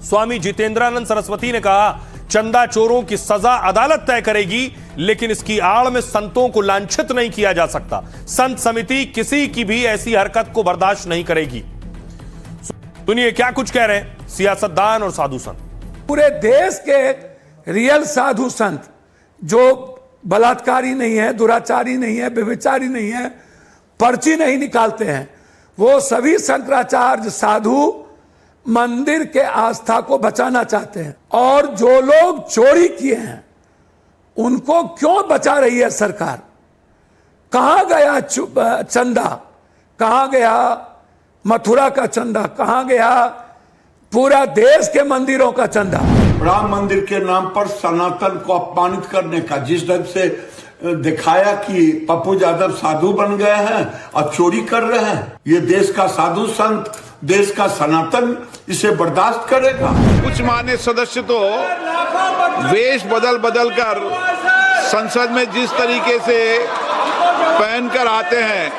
स्वामी जितेंद्रानंद सरस्वती ने कहा चंदा चोरों की सजा अदालत तय करेगी, लेकिन इसकी आड़ में संतों को लांछित नहीं किया जा सकता। संत समिति किसी की भी ऐसी हरकत को बर्दाश्त नहीं करेगी। सुनिए क्या कुछ कह रहे हैं सियासतदान और साधु संत। पूरे देश के रियल साधु संत जो बलात्कारी नहीं है, दुराचारी नहीं है, व्यभिचारी नहीं है, पर्ची नहीं निकालते हैं, वो सभी शंकराचार्य साधु मंदिर के आस्था को बचाना चाहते हैं। और जो लोग चोरी किए हैं उनको क्यों बचा रही है सरकार? कहां गया चंदा? कहां गया मथुरा का चंदा? कहां गया पूरा देश के मंदिरों का चंदा? राम मंदिर के नाम पर सनातन को अपमानित करने का जिस ढंग से दिखाया कि पप्पू यादव साधु बन गए हैं और चोरी कर रहे हैं, ये देश का साधु संत, देश का सनातन इसे बर्दाश्त करेगा? कुछ मान्य सदस्य तो वेश बदल बदल कर संसद में जिस तरीके से पहनकर आते हैं,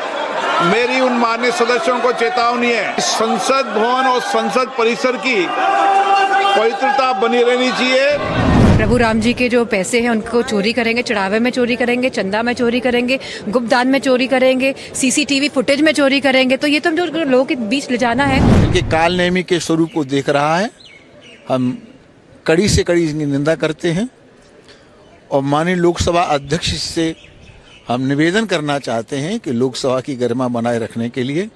मेरी उन मान्य सदस्यों को चेतावनी है, संसद भवन और संसद परिसर की पवित्रता बनी रहनी चाहिए। प्रभु राम जी के जो पैसे हैं उनको चोरी करेंगे, चढ़ावे में चोरी करेंगे, चंदा में चोरी करेंगे, गुप्तदान में चोरी करेंगे, सीसीटीवी फुटेज में चोरी करेंगे, तो ये तो जो लोगों के बीच ले जाना है। इनके कालनेमी के स्वरूप को देख रहा है, हम कड़ी से कड़ी इसकी निंदा करते हैं और माननीय लोकसभा अध्यक्ष से हम निवेदन करना चाहते हैं कि लोकसभा की गरिमा बनाए रखने के लिए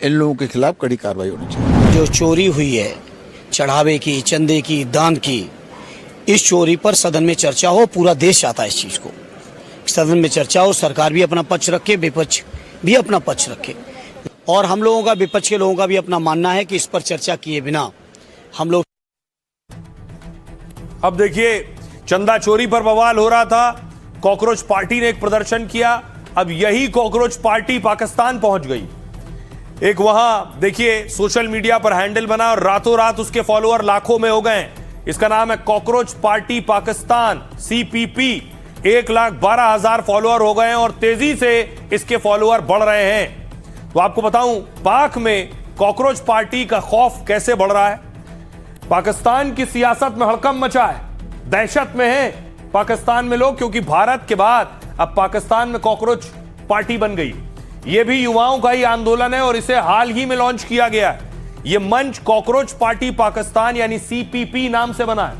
इन लोगों के खिलाफ कड़ी कार्रवाई होनी चाहिए। जो चोरी हुई है चढ़ावे की, चंदे की, दान की, इस चोरी पर सदन में चर्चा हो। पूरा देश चाहता है इस चीज को, सदन में चर्चा हो, सरकार भी अपना पक्ष रखे, विपक्ष भी अपना पक्ष रखे, और हम लोगों का, विपक्ष के लोगों का भी अपना मानना है कि इस पर चर्चा किए बिना हम लोग। अब देखिए चंदा चोरी पर बवाल हो रहा था, कॉकरोच पार्टी ने एक प्रदर्शन किया, अब यही कॉकरोच पार्टी पाकिस्तान पहुंच गई। एक वहां देखिए सोशल मीडिया पर हैंडल बना और रातों रात उसके फॉलोअर लाखों में हो गए। इसका नाम है cockroach party Pakistan, CPP। 1,12,000 follower हो गए हैं और तेजी से इसके फॉलोअर बढ़ रहे हैं। तो आपको बताऊं पाक में कॉकरोच पार्टी का खौफ कैसे बढ़ रहा है। पाकिस्तान की सियासत में हड़कंप मचा है, दहशत में है पाकिस्तान में लोग, क्योंकि भारत के बाद अब पाकिस्तान में कॉकरोच पार्टी बन गई। यह भी युवाओं का ही आंदोलन है और इसे हाल ही में लॉन्च किया गया है। यह मंच कॉकरोच पार्टी पाकिस्तान यानी CPP नाम से बना है।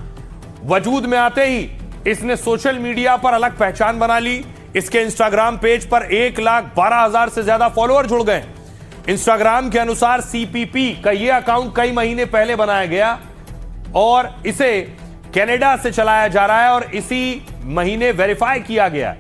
वजूद में आते ही इसने सोशल मीडिया पर अलग पहचान बना ली। इसके इंस्टाग्राम पेज पर 1,12,000 से ज्यादा फॉलोअर जुड़ गए। इंस्टाग्राम के अनुसार CPP का यह अकाउंट कई महीने पहले बनाया गया और इसे कनाडा से चलाया जा रहा है और इसी महीने वेरीफाई किया गया।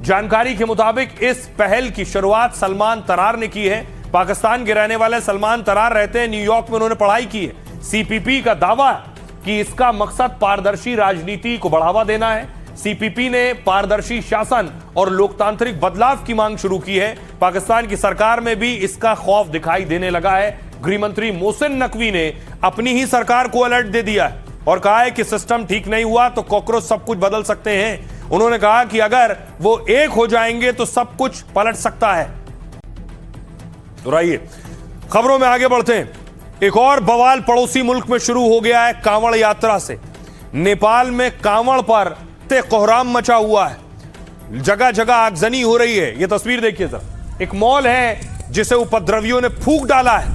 जानकारी के मुताबिक इस पहल की शुरुआत सलमान तरार ने की है। पाकिस्तान के रहने वाले सलमान तरार रहते हैं न्यूयॉर्क में, उन्होंने पढ़ाई की है। सीपीपी का दावा है कि इसका मकसद पारदर्शी राजनीति को बढ़ावा देना है। सीपीपी ने पारदर्शी शासन और लोकतांत्रिक बदलाव की मांग शुरू की है। पाकिस्तान की सरकार में भी इसका खौफ दिखाई देने लगा है। गृह मंत्री मोहसिन नकवी ने अपनी ही सरकार को अलर्ट दे दिया है और कहा है कि सिस्टम ठीक नहीं हुआ तो कॉकरोच सब कुछ बदल सकते हैं। उन्होंने कहा कि अगर वो एक हो जाएंगे तो सब कुछ पलट सकता है। तो आइए खबरों में आगे बढ़ते हैं। एक और बवाल पड़ोसी मुल्क में शुरू हो गया है कांवड़ यात्रा से। नेपाल में कांवड़ पर कोहराम मचा हुआ है, जगह जगह आगजनी हो रही है। यह तस्वीर देखिए सर, एक मॉल है जिसे उपद्रवियों ने फूंक डाला है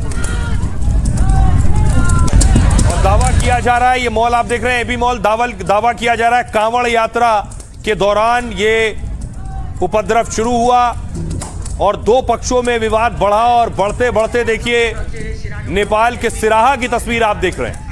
और दावा किया जा रहा है, ये मॉल आप देख रहे हैं एबी मॉल, दावा किया जा रहा है कांवड़ यात्रा के दौरान ये उपद्रव शुरू हुआ और दो पक्षों में विवाद बढ़ा और बढ़ते बढ़ते देखिए नेपाल के सिराहा की तस्वीर आप देख रहे हैं।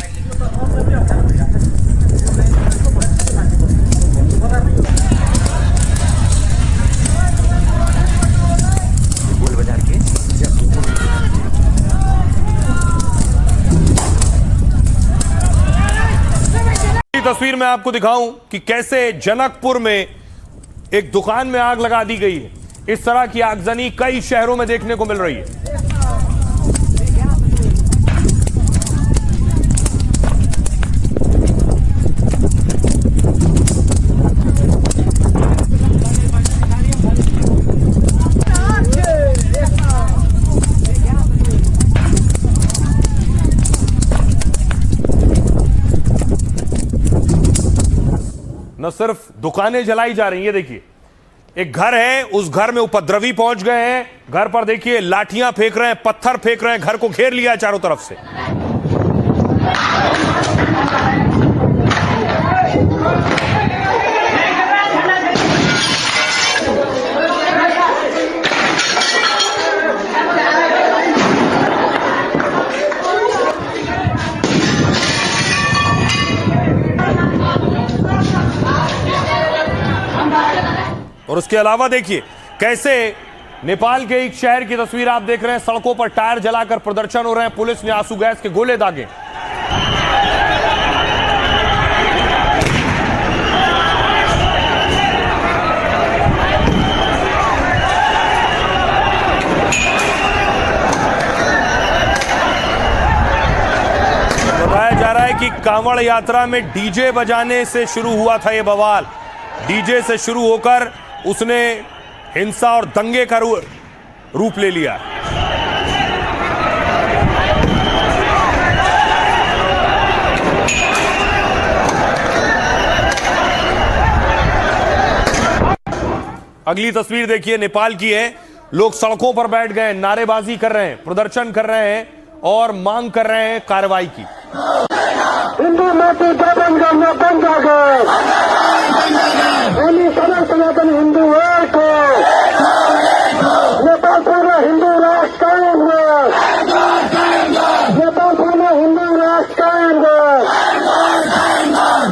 तस्वीर में आपको दिखाऊं कि कैसे जनकपुर में एक दुकान में आग लगा दी गई है। इस तरह की आगजनी कई शहरों में देखने को मिल रही है। न सिर्फ दुकानें जलाई जा रही हैं, देखिए एक घर है, उस घर में उपद्रवी पहुंच गए हैं। घर पर देखिए लाठियां फेंक रहे हैं, पत्थर फेंक रहे हैं, घर को घेर लिया है चारों तरफ से। और उसके अलावा देखिए कैसे नेपाल के एक शहर की तस्वीर आप देख रहे हैं, सड़कों पर टायर जलाकर प्रदर्शन हो रहे हैं, पुलिस ने आंसू गैस के गोले दागे। बताया जा रहा है कि कांवड़ यात्रा में डीजे बजाने से शुरू हुआ था यह बवाल। डीजे से शुरू होकर उसने हिंसा और दंगे का रूप ले लिया। अगली तस्वीर देखिए नेपाल की है। लोग सड़कों पर बैठ गए, नारेबाजी कर रहे हैं, प्रदर्शन कर रहे हैं और मांग कर रहे हैं कार्रवाई की। हिंदू माटी दमन करना बंद कर दो। सनातन हिंदू एक नेपाल पूरा हिंदू राष्ट्र कायम है। नेपाल पूरा हिंदू राष्ट्र कायम है।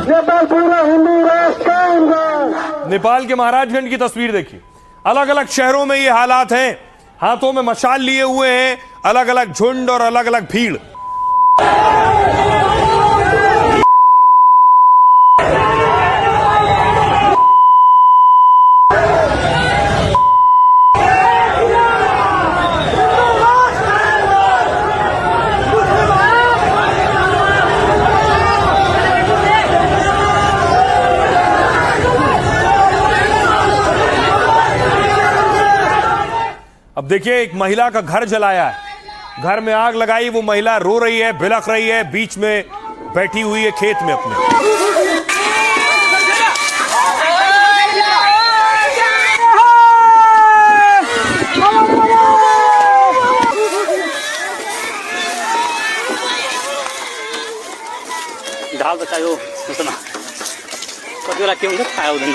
नेपाल पूरा हिंदू राष्ट्र कायम है। नेपाल के महाराजगंज की तस्वीर देखिए, अलग अलग शहरों में ये हालात हैं। हाथों में मशाल लिए हुए हैं अलग अलग झुंड और अलग अलग भीड़। अब देखिए एक महिला का घर जलाया है, घर में आग लगाई, वो महिला रो रही है, बिलख रही है, बीच में बैठी हुई है खेत में अपने। ढाल बचायो सुना कतिवटा के हुन्छ थाहा हुँदैन।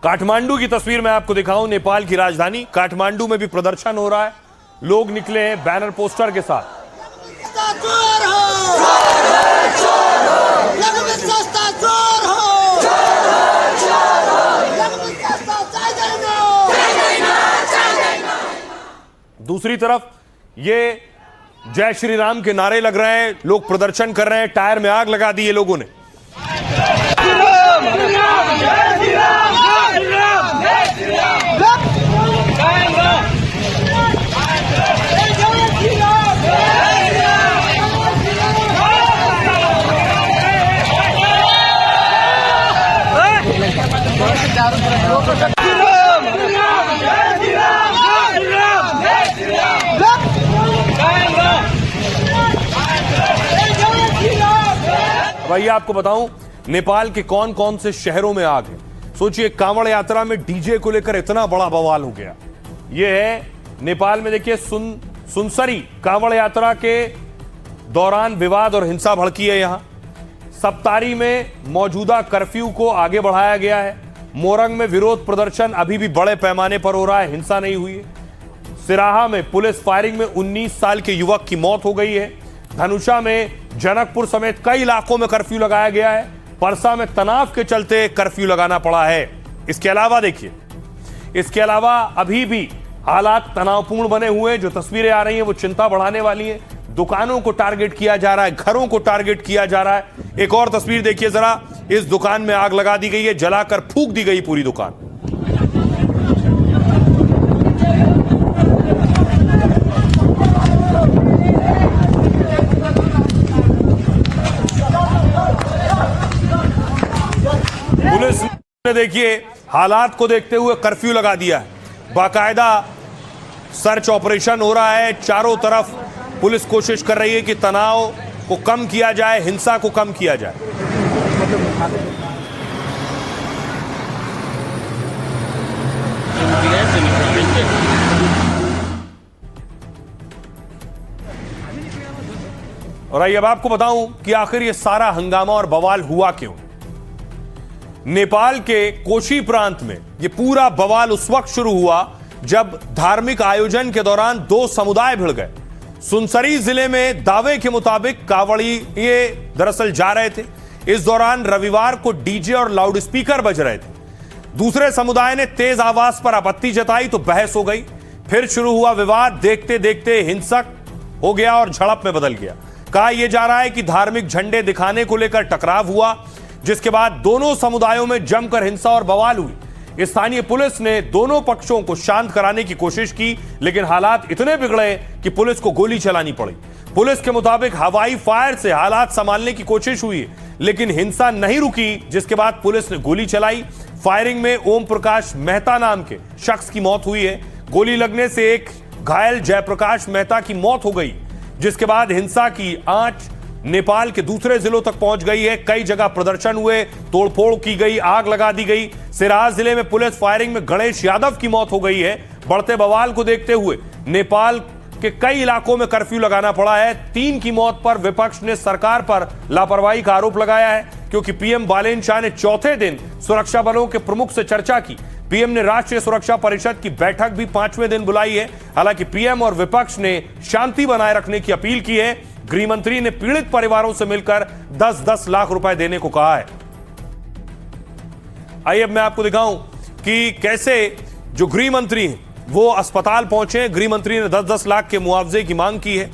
काठमांडू की तस्वीर मैं आपको दिखाऊं, नेपाल की राजधानी काठमांडू में भी प्रदर्शन हो रहा है। लोग निकले हैं बैनर पोस्टर के साथ। चोर हो, दूसरी तरफ ये जय श्री राम के नारे लग रहे हैं, लोग प्रदर्शन कर रहे हैं, टायर में आग लगा दी है लोगों ने। भैया आपको बताऊं नेपाल के कौन कौन से शहरों में आग है। सोचिए कांवड़ यात्रा में डीजे को लेकर इतना बड़ा बवाल हो गया। यह है नेपाल में, देखिए सुनसरी कांवड़ यात्रा के दौरान विवाद और हिंसा भड़की है। यहां सप्तारी में मौजूदा कर्फ्यू को आगे बढ़ाया गया है। मोरंग में विरोध प्रदर्शन अभी भी बड़े पैमाने पर हो रहा है, हिंसा नहीं हुई है। सिराहा में पुलिस फायरिंग में 19 साल के युवक की मौत हो गई है। धनुषा में, जनकपुर समेत कई इलाकों में कर्फ्यू लगाया गया है। परसा में तनाव के चलते कर्फ्यू लगाना पड़ा है। इसके अलावा देखिए, इसके अलावा अभी भी हालात तनावपूर्ण बने हुए हैं। जो तस्वीरें आ रही हैं वो चिंता बढ़ाने वाली हैं। दुकानों को टारगेट किया जा रहा है, घरों को टारगेट किया जा रहा है। एक और तस्वीर देखिए जरा, इस दुकान में आग लगा दी गई है, जलाकर फूंक दी गई पूरी दुकान। पुलिस ने देखिए हालात को देखते हुए कर्फ्यू लगा दिया है। बाकायदा सर्च ऑपरेशन हो रहा है। चारों तरफ पुलिस कोशिश कर रही है कि तनाव को कम किया जाए, हिंसा को कम किया जाए। और आइए अब आपको बताऊं कि आखिर ये सारा हंगामा और बवाल हुआ क्यों। नेपाल के कोशी प्रांत में यह पूरा बवाल उस वक्त शुरू हुआ जब धार्मिक आयोजन के दौरान दो समुदाय भिड़ गए। सुनसरी जिले में दावे के मुताबिक कांवड़िये दरअसल जा रहे थे। इस दौरान रविवार को डीजे और लाउडस्पीकर बज रहे थे। दूसरे समुदाय ने तेज आवाज पर आपत्ति जताई तो बहस हो गई। फिर शुरू हुआ विवाद। देखते देखते हिंसक हो गया और झड़प में बदल गया। कहा यह जा रहा है कि धार्मिक झंडे दिखाने को लेकर टकराव हुआ, जिसके बाद दोनों समुदायों में जमकर हिंसा और बवाल हुई। स्थानीय पुलिस ने दोनों पक्षों को शांत कराने की कोशिश की, लेकिन हालात इतने बिगड़े कि पुलिस को गोली चलानी पड़ी। पुलिस के मुताबिक हवाई फायर से हालात संभालने की कोशिश हुई, लेकिन हिंसा नहीं रुकी, जिसके बाद पुलिस ने गोली चलाई। फायरिंग में ओम प्रकाश मेहता नाम के शख्स की मौत हुई है। गोली लगने से एक घायल जयप्रकाश मेहता की मौत हो गई, जिसके बाद हिंसा की आंच नेपाल के दूसरे जिलों तक पहुंच गई है। कई जगह प्रदर्शन हुए, तोड़फोड़ की गई, आग लगा दी गई। सिराहा जिले में पुलिस फायरिंग में गणेश यादव की मौत हो गई है। बढ़ते बवाल को देखते हुए नेपाल के कई इलाकों में कर्फ्यू लगाना पड़ा है। 3 की मौत पर विपक्ष ने सरकार पर लापरवाही का आरोप लगाया है, क्योंकि पीएम बालेन शाह ने चौथे दिन सुरक्षा बलों के प्रमुख से चर्चा की। पीएम ने राष्ट्रीय सुरक्षा परिषद की बैठक भी 5वें दिन बुलाई है। हालांकि पीएम और विपक्ष ने शांति बनाए रखने की अपील की है। गृह मंत्री ने पीड़ित परिवारों से मिलकर 10-10 लाख रुपए देने को कहा है। आइए अब मैं आपको दिखाऊं कि कैसे जो गृह मंत्री हैं वो अस्पताल पहुंचे। गृह मंत्री ने 10-10 लाख के मुआवजे की मांग की है।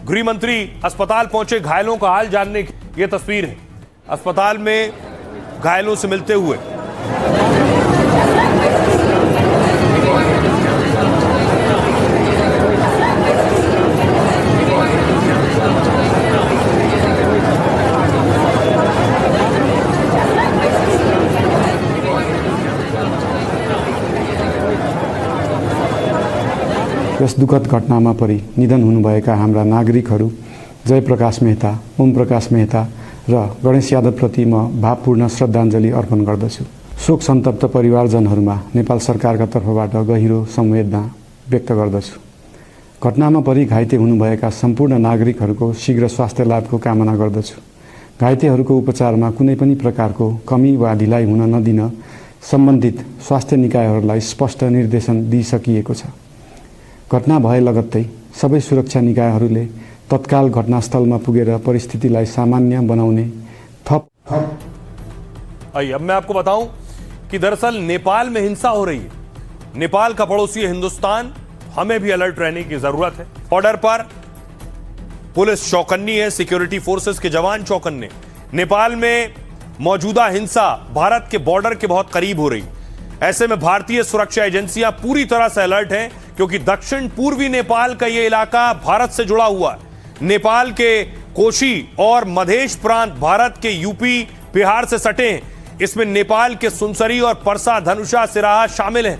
गृह मंत्री अस्पताल पहुंचे घायलों का हाल जानने की यह तस्वीर है, अस्पताल में घायलों से मिलते हुए। यस दुखद घटनामा परि निधन हुनुभएका हाम्रा नागरिकहरू जयप्रकाश मेहता, ओम प्रकाश मेहता र गणेश यादवप्रति म भावपूर्ण श्रद्धाञ्जली अर्पण गर्दछु। शोक सन्तप्त परिवारजनहरूमा नेपाल सरकारका तर्फबाट गहिरो संवेदना व्यक्त गर्दछु। घटनामा परि घाइते हुनुभएका सम्पूर्ण नागरिकहरूको शीघ्र स्वास्थ्य लाभको कामना गर्दछु। घाइतेहरूको उपचारमा कुनै पनि प्रकारको कमी वा ढिलाइ हुन नदिन सम्बन्धित स्वास्थ्य निकायहरूलाई स्पष्ट निर्देशन दिइसकिएको छ। घटना भए लगत्तै सबै सुरक्षा निकायहरूले तत्काल घटनास्थलमा पुगेर परिस्थितिलाई सामान्य बनाउने थप। आइए अब मैं आपको बताऊं कि दरअसल नेपाल में हिंसा हो रही है। नेपाल का पड़ोसी हिंदुस्तान हमें भी अलर्ट रहने की जरूरत है। बॉर्डर पर पुलिस चौकन्नी है, सिक्योरिटी फोर्सेस के जवान चौकन्ने। नेपाल में मौजूदा हिंसा भारत के बॉर्डर के बहुत करीब हो रही, ऐसे में भारतीय सुरक्षा एजेंसियां पूरी तरह से अलर्ट हैं, क्योंकि दक्षिण पूर्वी नेपाल का यह इलाका भारत से जुड़ा हुआ है। नेपाल के कोशी और मधेश प्रांत भारत के यूपी बिहार से सटे हैं। इसमें नेपाल के सुनसरी और परसा, धनुषा, सिराहा शामिल हैं।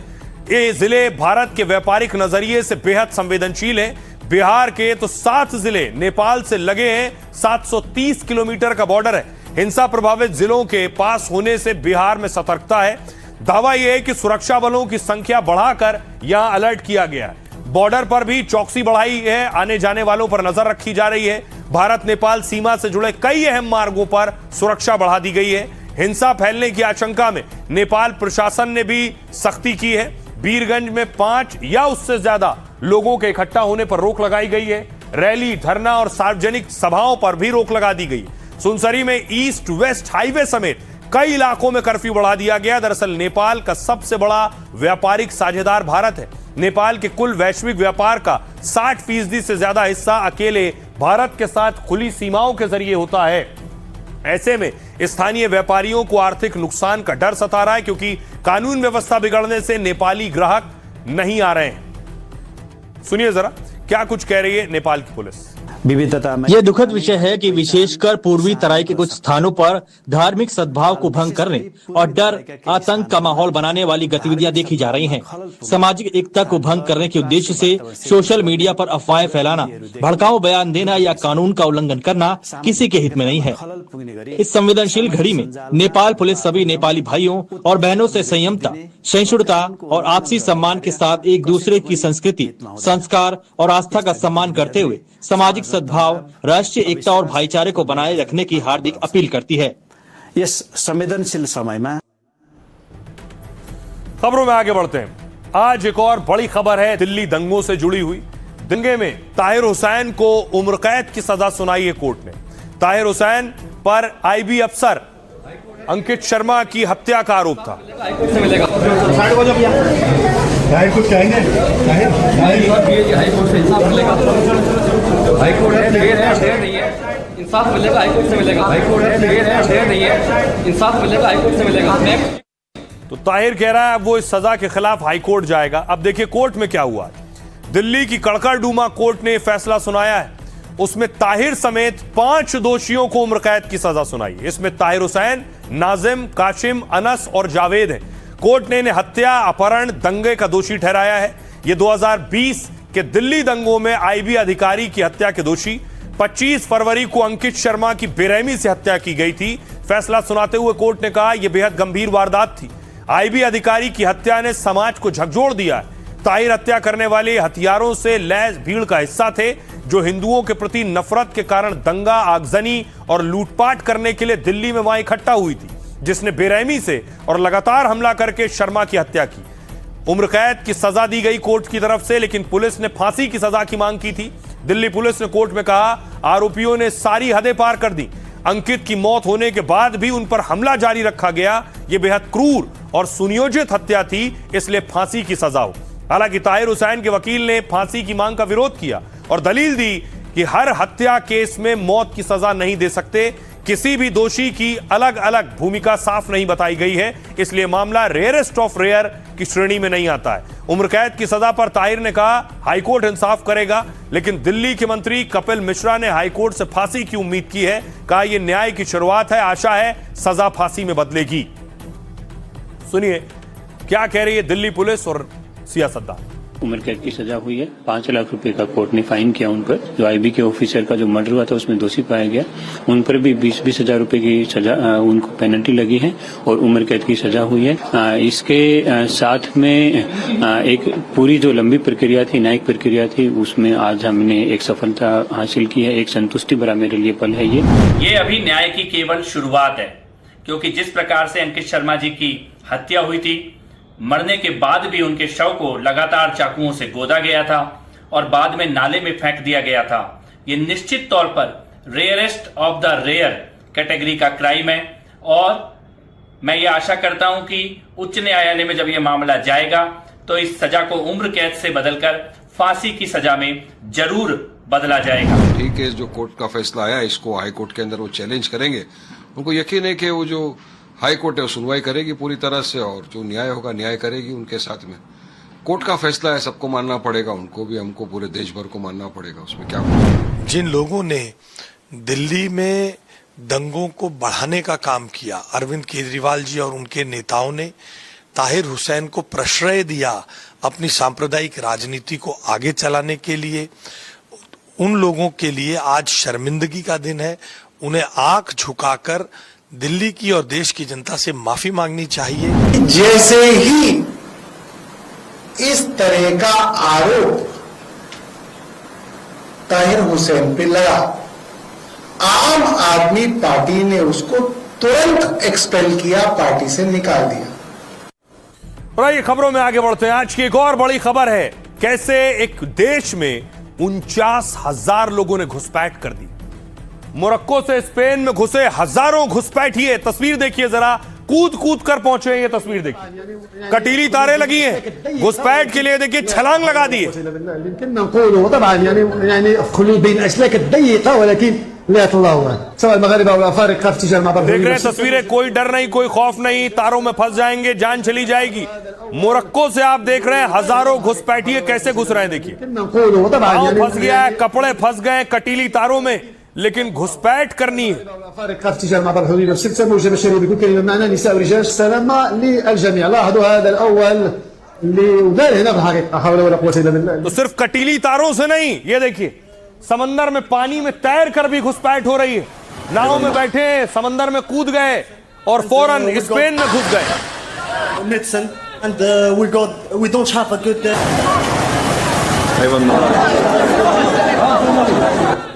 ये जिले भारत के व्यापारिक नजरिए से बेहद संवेदनशील हैं। बिहार के तो 7 जिले नेपाल से लगे हैं। 730 किलोमीटर का बॉर्डर है। हिंसा प्रभावित जिलों के पास होने से बिहार में सतर्कता है। दावा यह है कि सुरक्षा बलों की संख्या बढ़ाकर यहां अलर्ट किया गया है। बॉर्डर पर भी चौकसी बढ़ाई है, आने जाने वालों पर नजर रखी जा रही है। भारत नेपाल सीमा से जुड़े कई अहम मार्गों पर सुरक्षा बढ़ा दी गई है। हिंसा फैलने की आशंका में नेपाल प्रशासन ने भी सख्ती की है। वीरगंज में 5 या उससे ज्यादा लोगों के इकट्ठा होने पर रोक लगाई गई है। रैली, धरना और सार्वजनिक सभाओं पर भी रोक लगा दी गई है। सुनसरी में ईस्ट वेस्ट हाईवे समेत कई इलाकों में कर्फ्यू बढ़ा दिया गया। दरअसल नेपाल का सबसे बड़ा व्यापारिक साझेदार भारत है। नेपाल के कुल वैश्विक व्यापार का 60% से ज्यादा हिस्सा अकेले भारत के साथ खुली सीमाओं के जरिए होता है। ऐसे में स्थानीय व्यापारियों को आर्थिक नुकसान का डर सता रहा है, क्योंकि कानून व्यवस्था बिगड़ने से नेपाली ग्राहक नहीं आ रहे हैं। सुनिए जरा क्या कुछ कह रही है नेपाल की पुलिस। विविधता में यह दुखद विषय है कि विशेषकर पूर्वी तराई के कुछ स्थानों पर धार्मिक सद्भाव को भंग करने और डर, आतंक का माहौल बनाने वाली गतिविधियां देखी जा रही हैं। सामाजिक एकता को भंग करने के उद्देश्य से सोशल मीडिया पर अफवाहें फैलाना, भड़काऊ बयान देना या कानून का उल्लंघन करना किसी के हित में नहीं है। इस संवेदनशील घड़ी में नेपाल पुलिस सभी नेपाली भाइयों और बहनों से संयमता, सहिष्णुता और आपसी सम्मान के साथ एक दूसरे की संस्कृति, संस्कार और आस्था का सम्मान करते हुए सामाजिक सद्भाव, राष्ट्रीय एकता और भाईचारे को बनाए रखने की हार्दिक अपील करती है। इस संवेदनशील समय में खबरों में आगे बढ़ते हैं। आज एक और बड़ी खबर है दिल्ली दंगों से जुड़ी हुई। दंगे में ताहिर हुसैन को उम्र कैद की सजा सुनाई है कोर्ट ने। ताहिर हुसैन पर आईबी अफसर अंकित शर्मा की हत्या का आरोप था। हाईकोर्ट नहीं है, इंसाफ मिलेगा, हाईकोर्ट से मिलेगा। हाईकोर्ट नहीं है, इंसाफ मिलेगा, हाईकोर्ट से मिलेगा। तो ताहिर कह रहा है वो इस सजा के खिलाफ हाईकोर्ट जाएगा। अब देखिए कोर्ट में क्या हुआ। दिल्ली की कड़कड़डूमा कोर्ट ने फैसला सुनाया है। उसमें ताहिर समेत 5 दोषियों को उम्र कैद की सजा सुनाई। इसमें ताहिर हुसैन, नाजिम, काशिम, अनस और जावेद हैं। कोर्ट ने इन्हें हत्या, अपहरण, दंगे का दोषी ठहराया है। ये 2020 के दिल्ली दंगों में आईबी अधिकारी की हत्या के दोषी। 25 फरवरी को अंकित शर्मा की बेरहमी से हत्या की गई थी। फैसला सुनाते हुए कोर्ट ने कहा यह बेहद गंभीर वारदात थी। आईबी अधिकारी की हत्या ने समाज को झकझोर दिया है। ताहिर हत्या करने वाले हथियारों से लैस भीड़ का हिस्सा थे, जो हिंदुओं के प्रति नफरत के कारण दंगा, आगजनी और लूटपाट करने के लिए दिल्ली में वहां इकट्ठा हुई थी, जिसने बेरहमी से और लगातार हमला करके शर्मा की हत्या की। उम्र कैद की सजा दी गई कोर्ट की तरफ से, लेकिन पुलिस ने फांसी की सजा की मांग की थी। दिल्ली पुलिस ने कोर्ट में कहा आरोपियों ने सारी हदें पार कर दी। अंकित की मौत होने के बाद भी उन पर हमला जारी रखा गया। यह बेहद क्रूर और सुनियोजित हत्या थी, इसलिए फांसी की सजा हो। हालांकि ताहिर हुसैन के वकील ने फांसी की मांग का विरोध किया और दलील दी कि हर हत्या केस में मौत की सजा नहीं दे सकते। किसी भी दोषी की अलग अलग भूमिका साफ नहीं बताई गई है, इसलिए मामला रेयरेस्ट ऑफ रेयर की श्रेणी में नहीं आता है। उम्र कैद की सजा पर ताहिर ने कहा हाईकोर्ट इंसाफ करेगा, लेकिन दिल्ली के मंत्री कपिल मिश्रा ने हाईकोर्ट से फांसी की उम्मीद की है। कहा यह न्याय की शुरुआत है, आशा है सजा फांसी में बदलेगी। सुनिए क्या कह रही है दिल्ली पुलिस और सियासतदान। उम्र कैद की सजा हुई है। 5 लाख रुपए का कोर्ट ने फाइन किया उन पर। जो आईबी के ऑफिसर का जो मर्डर हुआ था उसमें दोषी पाया गया, उन पर भी 20-20 हजार रुपए की सजा, उनको पेनल्टी लगी है और उम्र कैद की सजा हुई है। इसके साथ में एक पूरी जो लंबी प्रक्रिया थी, न्यायिक प्रक्रिया थी, उसमें आज हमने एक सफलता हासिल की है। एक संतुष्टि भरा मेरे लिए पल है ये अभी न्याय की केवल शुरुआत है, क्योंकि जिस प्रकार से अंकित शर्मा जी की हत्या हुई थी, मरने के बाद भी उनके शव को लगातार चाकुओं से गोदा गया था और बाद में नाले में फेंक दिया गया था। ये निश्चित तौर पर rarest of the rare category का क्राइम है और मैं ये आशा करता हूं कि उच्च न्यायालय में जब ये मामला जाएगा तो इस सजा को उम्र कैद से बदलकर फांसी की सजा में जरूर बदला जाएगा। ठीक है, जो कोर्ट का फैसला आया इसको हाई कोर्ट के अंदर वो चैलेंज करेंगे। उनको यकीन है कि वो जो हाई कोर्ट है वो सुनवाई करेगी पूरी तरह से, और जो न्याय होगा न्याय करेगी उनके साथ में। कोर्ट का फैसला है, सबको मानना पड़ेगा, उनको भी हमको पूरे देश भर को मानना पड़ेगा, उसमें क्या। जिन लोगों ने दिल्ली में दंगों को बढ़ाने का काम किया, अरविंद केजरीवाल जी और उनके नेताओं ने ताहिर हुसैन को प्रश्रय दिया अपनी सांप्रदायिक राजनीति को आगे चलाने के लिए, उन लोगों के लिए आज शर्मिंदगी का दिन है। उन्हें आंख झुकाकर दिल्ली की और देश की जनता से माफी मांगनी चाहिए। जैसे ही इस तरह का आरोप ताहिर हुसैन पे लगा, आम आदमी पार्टी ने उसको तुरंत एक्सपेल किया, पार्टी से निकाल दिया। और आइए खबरों में आगे बढ़ते हैं। आज की एक और बड़ी खबर है, कैसे एक देश में 49,000 लोगों ने घुसपैठ कर दी। मोरक्को से स्पेन में घुसे हजारों घुसपैठिए, तस्वीर देखिए जरा, कूद कूद कर पहुंचे हैं। ये तस्वीर देखिए, कटीली तारें लगी हैं घुसपैठ के लिए, देखिए छलांग लगा दिए। देख रहे हैं तस्वीरें, कोई डर नहीं, कोई खौफ नहीं, तारों में फंस जाएंगे, जान चली जाएगी। मोरक्को से आप देख रहे हैं हजारों घुसपैठिए कैसे घुस रहे हैं, देखिए पांव फंस गया है, कपड़े फंस गए कटीली तारों में, लेकिन घुसपैठ करनी है। तो सिर्फ कटीली तारों से नहीं, ये देखिए समंदर में पानी में तैर कर भी घुसपैठ हो रही है। नाव में बैठे समंदर में कूद गए और फौरन स्पेन में घुस गए। And we don't have a good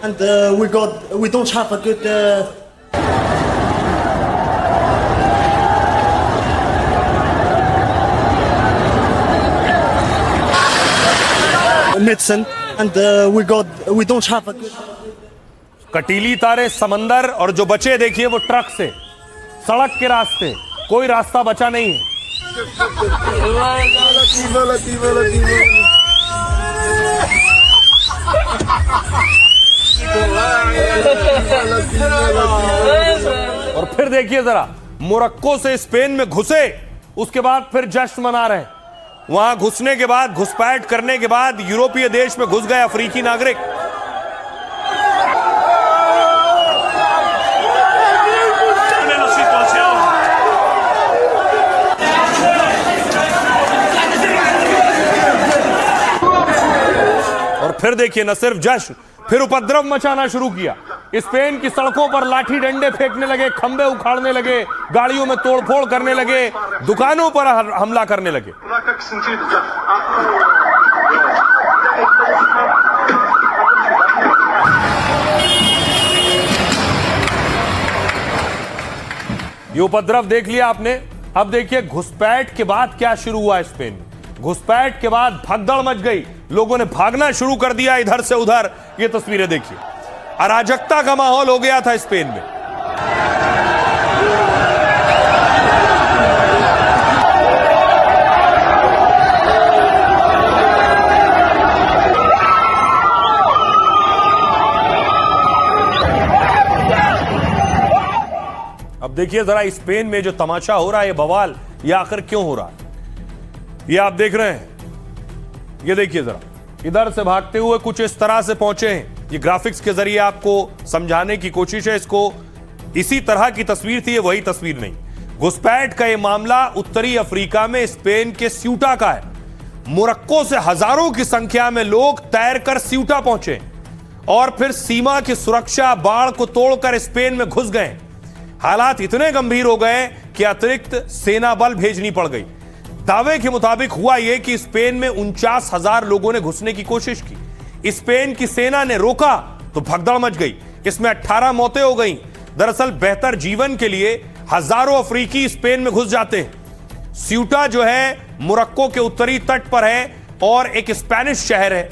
and we don't have a good medicine and we don't have a good कटीली तारे समंदर, और जो बचे देखिए वो ट्रक से, सड़क के रास्ते, कोई रास्ता बचा नहीं है। और फिर देखिए जरा, मोरक्को से स्पेन में घुसे, उसके बाद फिर जश्न मना रहे हैं। वहां घुसने के बाद, घुसपैठ करने के बाद यूरोपीय देश में घुस गए अफ्रीकी नागरिक। और फिर देखिए न सिर्फ जश्न, फिर उपद्रव मचाना शुरू किया। स्पेन की सड़कों पर लाठी डंडे फेंकने लगे, खंबे उखाड़ने लगे, गाड़ियों में तोड़फोड़ करने लगे, दुकानों पर हमला करने लगे। ये उपद्रव देख लिया आपने। अब देखिए घुसपैठ के बाद क्या शुरू हुआ स्पेन में। घुसपैठ के बाद भगदड़ मच गई, लोगों ने भागना शुरू कर दिया इधर से उधर। ये तस्वीरें देखिए, अराजकता का माहौल हो गया था स्पेन में। अब देखिए जरा स्पेन में जो तमाशा हो रहा है, ये बवाल, ये आखिर क्यों हो रहा है, ये आप देख रहे हैं। ये देखिए जरा, इधर से भागते हुए कुछ इस तरह से पहुंचे हैं। ये ग्राफिक्स के जरिए आपको समझाने की कोशिश है इसको। इसी तरह की तस्वीर थी, ये वही तस्वीर नहीं। घुसपैठ का ये मामला उत्तरी अफ्रीका में स्पेन के स्यूटा का है। मोरक्को से हजारों की संख्या में लोग तैरकर स्यूटा पहुंचे और फिर सीमा की सुरक्षा बाड़ को तोड़कर स्पेन में घुस गए। हालात इतने गंभीर हो गए कि अतिरिक्त सेना बल भेजनी पड़ गई। दावे के मुताबिक हुआ यह कि स्पेन में 49,000 लोगों ने घुसने की कोशिश की। स्पेन की सेना ने रोका तो भगदड़ मच गई, इसमें 18 मौतें हो गईं। दरअसल बेहतर जीवन के लिए हजारों अफ्रीकी स्पेन में घुस जाते हैं। स्यूटा जो है मोरक्को के उत्तरी तट पर है और एक स्पेनिश शहर है,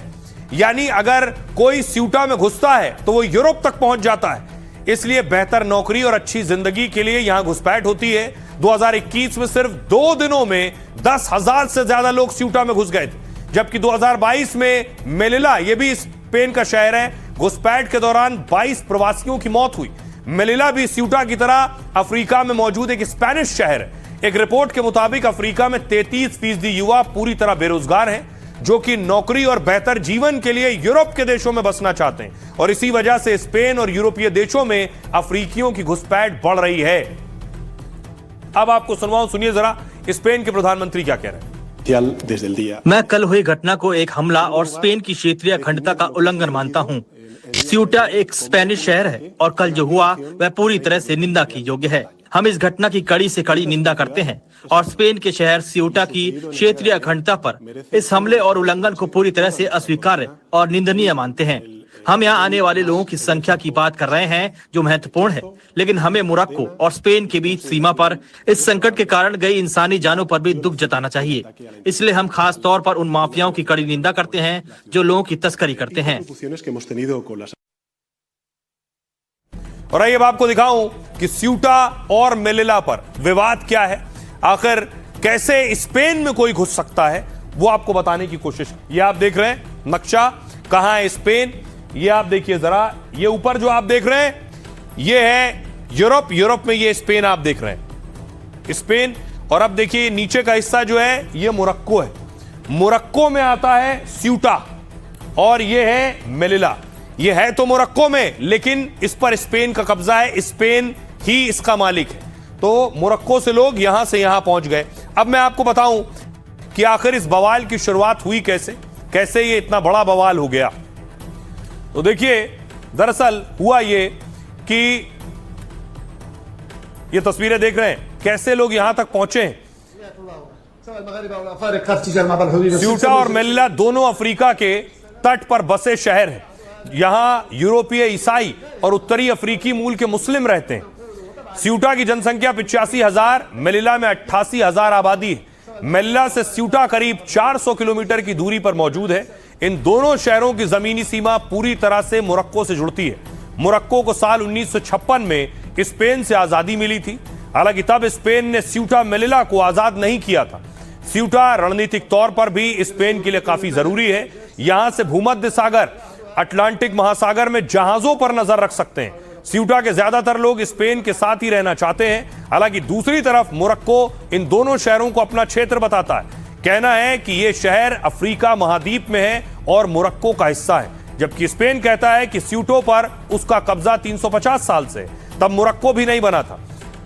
यानी अगर कोई स्यूटा में घुसता है तो वो यूरोप तक पहुंच जाता है। इसलिए बेहतर नौकरी और अच्छी जिंदगी के लिए यहां घुसपैठ होती है। 2021 में सिर्फ 2 दिनों में 10,000 से ज्यादा लोग स्यूटा में घुस गए थे, जबकि 2022 में मेलिला, ये भी स्पेन का शहर है, घुसपैठ के दौरान 22 प्रवासियों की मौत हुई। मेलिला भी स्यूटा की तरह अफ्रीका में मौजूद एक स्पेनिश शहर है। एक रिपोर्ट के मुताबिक अफ्रीका में 33% युवा पूरी तरह बेरोजगार हैं, जो कि नौकरी और बेहतर जीवन के लिए यूरोप के देशों में बसना चाहते हैं, और इसी वजह से स्पेन और यूरोपीय देशों में अफ्रीकियों की घुसपैठ बढ़ रही है। अब आपको सुनवाऊं, सुनिए जरा स्पेन के प्रधानमंत्री क्या कह रहे हैं। मैं कल हुई घटना को एक हमला और स्पेन की क्षेत्रीय अखंडता का उल्लंघन मानता हूं। स्यूटा एक स्पेनिश शहर है और कल जो हुआ वह पूरी तरह से निंदा की योग्य है। हम इस घटना की कड़ी से कड़ी निंदा करते हैं और स्पेन के शहर स्यूटा की क्षेत्रीय अखंडता पर इस हमले और उल्लंघन को पूरी तरह से अस्वीकार्य और निंदनीय मानते हैं। हम यहाँ आने वाले लोगों की संख्या की बात कर रहे हैं जो महत्वपूर्ण है, लेकिन हमें मोरक्को और स्पेन के बीच सीमा पर इस संकट के कारण गई इंसानी जानों पर भी दुख जताना चाहिए। इसलिए हम खास तौर पर उन माफियाओं की कड़ी निंदा करते हैं जो लोगों की तस्करी करते हैं। और आइए अब आपको दिखाऊं कि स्यूटा और मेलिला पर विवाद क्या है, आखिर कैसे स्पेन में कोई घुस सकता है, वो आपको बताने की कोशिश। ये आप देख रहे हैं नक्शा, कहां है स्पेन, ये आप देखिए जरा, ये ऊपर जो आप देख रहे हैं ये है यूरोप, यूरोप में ये स्पेन आप देख रहे हैं, स्पेन। और अब देखिए नीचे का हिस्सा जो है ये मोरक्को है, मोरक्को में आता है स्यूटा, और ये है मेलिला। ये है तो मोरक्को में, लेकिन इस पर स्पेन का कब्जा है, स्पेन ही इसका मालिक है। तो मोरक्को से लोग यहां से यहां पहुंच गए। अब मैं आपको बताऊं कि आखिर इस बवाल की शुरुआत हुई कैसे, कैसे ये इतना बड़ा बवाल हो गया। तो देखिए दरअसल हुआ ये कि ये तस्वीरें देख रहे हैं कैसे लोग यहां तक पहुंचे हैं। स्यूटा और मेलिला दोनों अफ्रीका के तट पर बसे शहर हैं। यहां यूरोपीय ईसाई और उत्तरी अफ्रीकी मूल के मुस्लिम रहते हैं। स्यूटा की जनसंख्या 85,000, मेलिला में 88,000 आबादी है। मेलिला से स्यूटा करीब 400 किलोमीटर की दूरी पर मौजूद है। इन दोनों शहरों की जमीनी सीमा पूरी तरह से मोरक्को से जुड़ती है। मोरक्को को साल 1956 में स्पेन से आजादी मिली थी। हालांकि तब स्पेन ने स्यूटा मेलिला को आजाद नहीं किया था। स्यूटा रणनीतिक तौर पर भी स्पेन के लिए काफी जरूरी है। यहां से भूमध्य सागर, अटलांटिक महासागर में जहाजों पर नजर रख सकते हैं। स्यूटा के ज्यादातर लोग स्पेन के साथ ही रहना चाहते हैं। हालांकि दूसरी तरफ मोरक्को इन दोनों शहरों को अपना क्षेत्र बताता है। कहना है कि यह शहर अफ्रीका महाद्वीप में है और मोरक्को का हिस्सा है, जबकि स्पेन कहता है कि स्यूटो पर उसका कब्जा 350 साल से, तब मोरक्को भी नहीं बना था।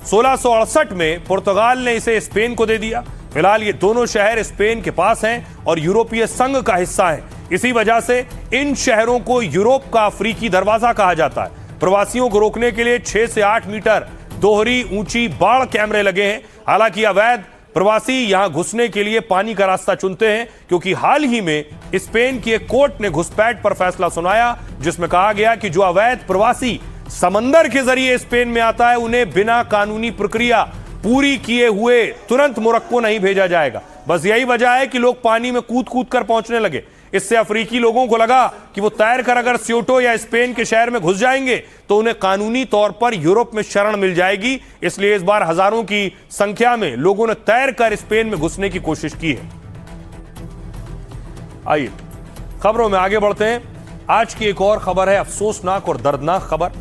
1668 में पुर्तगाल ने इसे स्पेन को दे दिया। फिलहाल ये दोनों शहर स्पेन के पास हैं और यूरोपीय संघ का हिस्सा है। इसी वजह से इन शहरों को यूरोप का अफ्रीकी दरवाजा कहा जाता है। प्रवासियों को रोकने के लिए 6 से 8 मीटर दोहरी ऊंची बाड़ कैमरे लगे हैं। हालांकि अवैध प्रवासी यहां घुसने के लिए पानी का रास्ता चुनते हैं, क्योंकि हाल ही में स्पेन की एक कोर्ट ने घुसपैठ पर फैसला सुनाया, जिसमें कहा गया कि जो अवैध प्रवासी समंदर के जरिए स्पेन में आता है उन्हें बिना कानूनी प्रक्रिया पूरी किए हुए तुरंत मोरक्को नहीं भेजा जाएगा। बस यही वजह है कि लोग पानी में कूद कूद कर पहुंचने लगे। इससे अफ्रीकी लोगों को लगा कि वो तैर कर अगर स्यूटो या स्पेन के शहर में घुस जाएंगे तो उन्हें कानूनी तौर पर यूरोप में शरण मिल जाएगी। इसलिए इस बार हजारों की संख्या में लोगों ने तैर कर स्पेन में घुसने की कोशिश की है। आइए खबरों में आगे बढ़ते हैं। आज की एक और खबर है, अफसोसनाक और दर्दनाक खबर।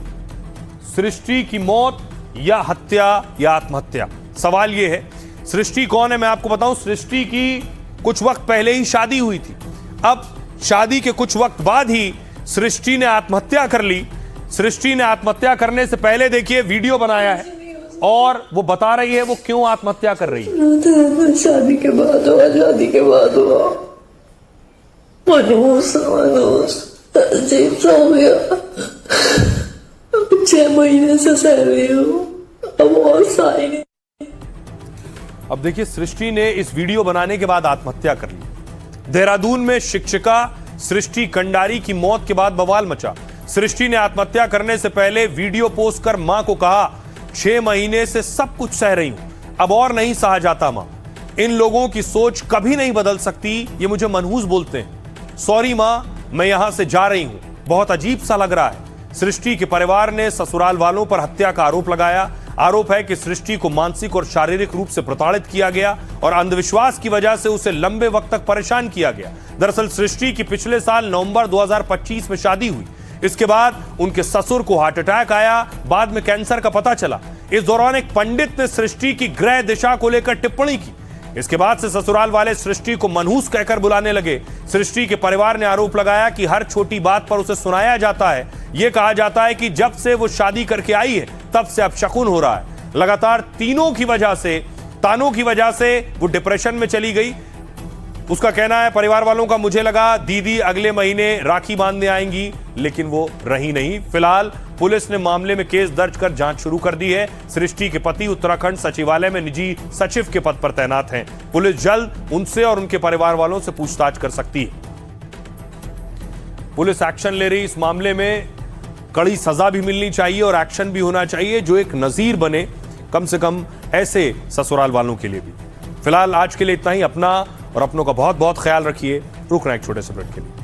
सृष्टि की मौत या हत्या या आत्महत्या। सवाल यह है, सृष्टि कौन है मैं आपको बताऊं। सृष्टि की कुछ वक्त पहले ही शादी हुई थी। अब शादी के कुछ वक्त बाद ही सृष्टि ने आत्महत्या कर ली। सृष्टि ने आत्महत्या करने से पहले देखिए वीडियो बनाया है और वो बता रही है वो क्यों आत्महत्या कर रही है। शादी के बाद हुआ, शादी के बाद हुआ मनोज अजीब सा हो गया। 6 महीने से सह रही हूँ, अब और सही नहीं। अब देखिए सृष्टि ने इस वीडियो बनाने के बाद आत्महत्या कर ली। देहरादून में शिक्षिका सृष्टि कंडारी की मौत के बाद बवाल मचा। सृष्टि ने आत्महत्या करने से पहले वीडियो पोस्ट कर मां को कहा, 6 महीने से सब कुछ सह रही हूं, अब और नहीं सहा जाता मां। इन लोगों की सोच कभी नहीं बदल सकती, ये मुझे मनहूस बोलते हैं। सॉरी मां, मैं यहां से जा रही हूं, बहुत अजीब सा लग रहा है। सृष्टि के परिवार ने ससुराल वालों पर हत्या का आरोप लगाया। आरोप है कि सृष्टि को मानसिक और शारीरिक रूप से प्रताड़ित किया गया और अंधविश्वास की वजह से उसे लंबे वक्त तक परेशान किया गया। दरअसल सृष्टि की पिछले साल नवंबर 2025 में शादी हुई। इसके बाद उनके ससुर को हार्ट अटैक आया, बाद में कैंसर का पता चला। इस दौरान एक पंडित ने सृष्टि की ग्रह दिशा को लेकर टिप्पणी की। इसके बाद से ससुराल वाले सृष्टि को मनहूस कहकर बुलाने लगे। सृष्टि के परिवार ने आरोप लगाया कि हर छोटी बात पर उसे सुनाया जाता है। यह कहा जाता है कि जब से वो शादी करके आई है तब से अब शकुन हो रहा है। लगातार तानों की वजह से वो डिप्रेशन में चली गई। उसका कहना है परिवार वालों का, मुझे लगा दीदी अगले महीने राखी बांधने आएंगी, लेकिन वो रही नहीं। फिलहाल पुलिस ने मामले में केस दर्ज कर जांच शुरू कर दी है। सृष्टि के पति उत्तराखंड सचिवालय में निजी सचिव के पद पर तैनात हैं। पुलिस जल्द उनसे और उनके परिवार वालों से पूछताछ कर सकती है। पुलिस एक्शन ले रही। इस मामले में कड़ी सजा भी मिलनी चाहिए और एक्शन भी होना चाहिए जो एक नजीर बने, कम से कम ऐसे ससुराल वालों के लिए भी। फिलहाल आज के लिए इतना ही। अपना और अपनों का बहुत बहुत ख्याल रखिए। रुक रहे हैं एक छोटे से ब्रेक के लिए।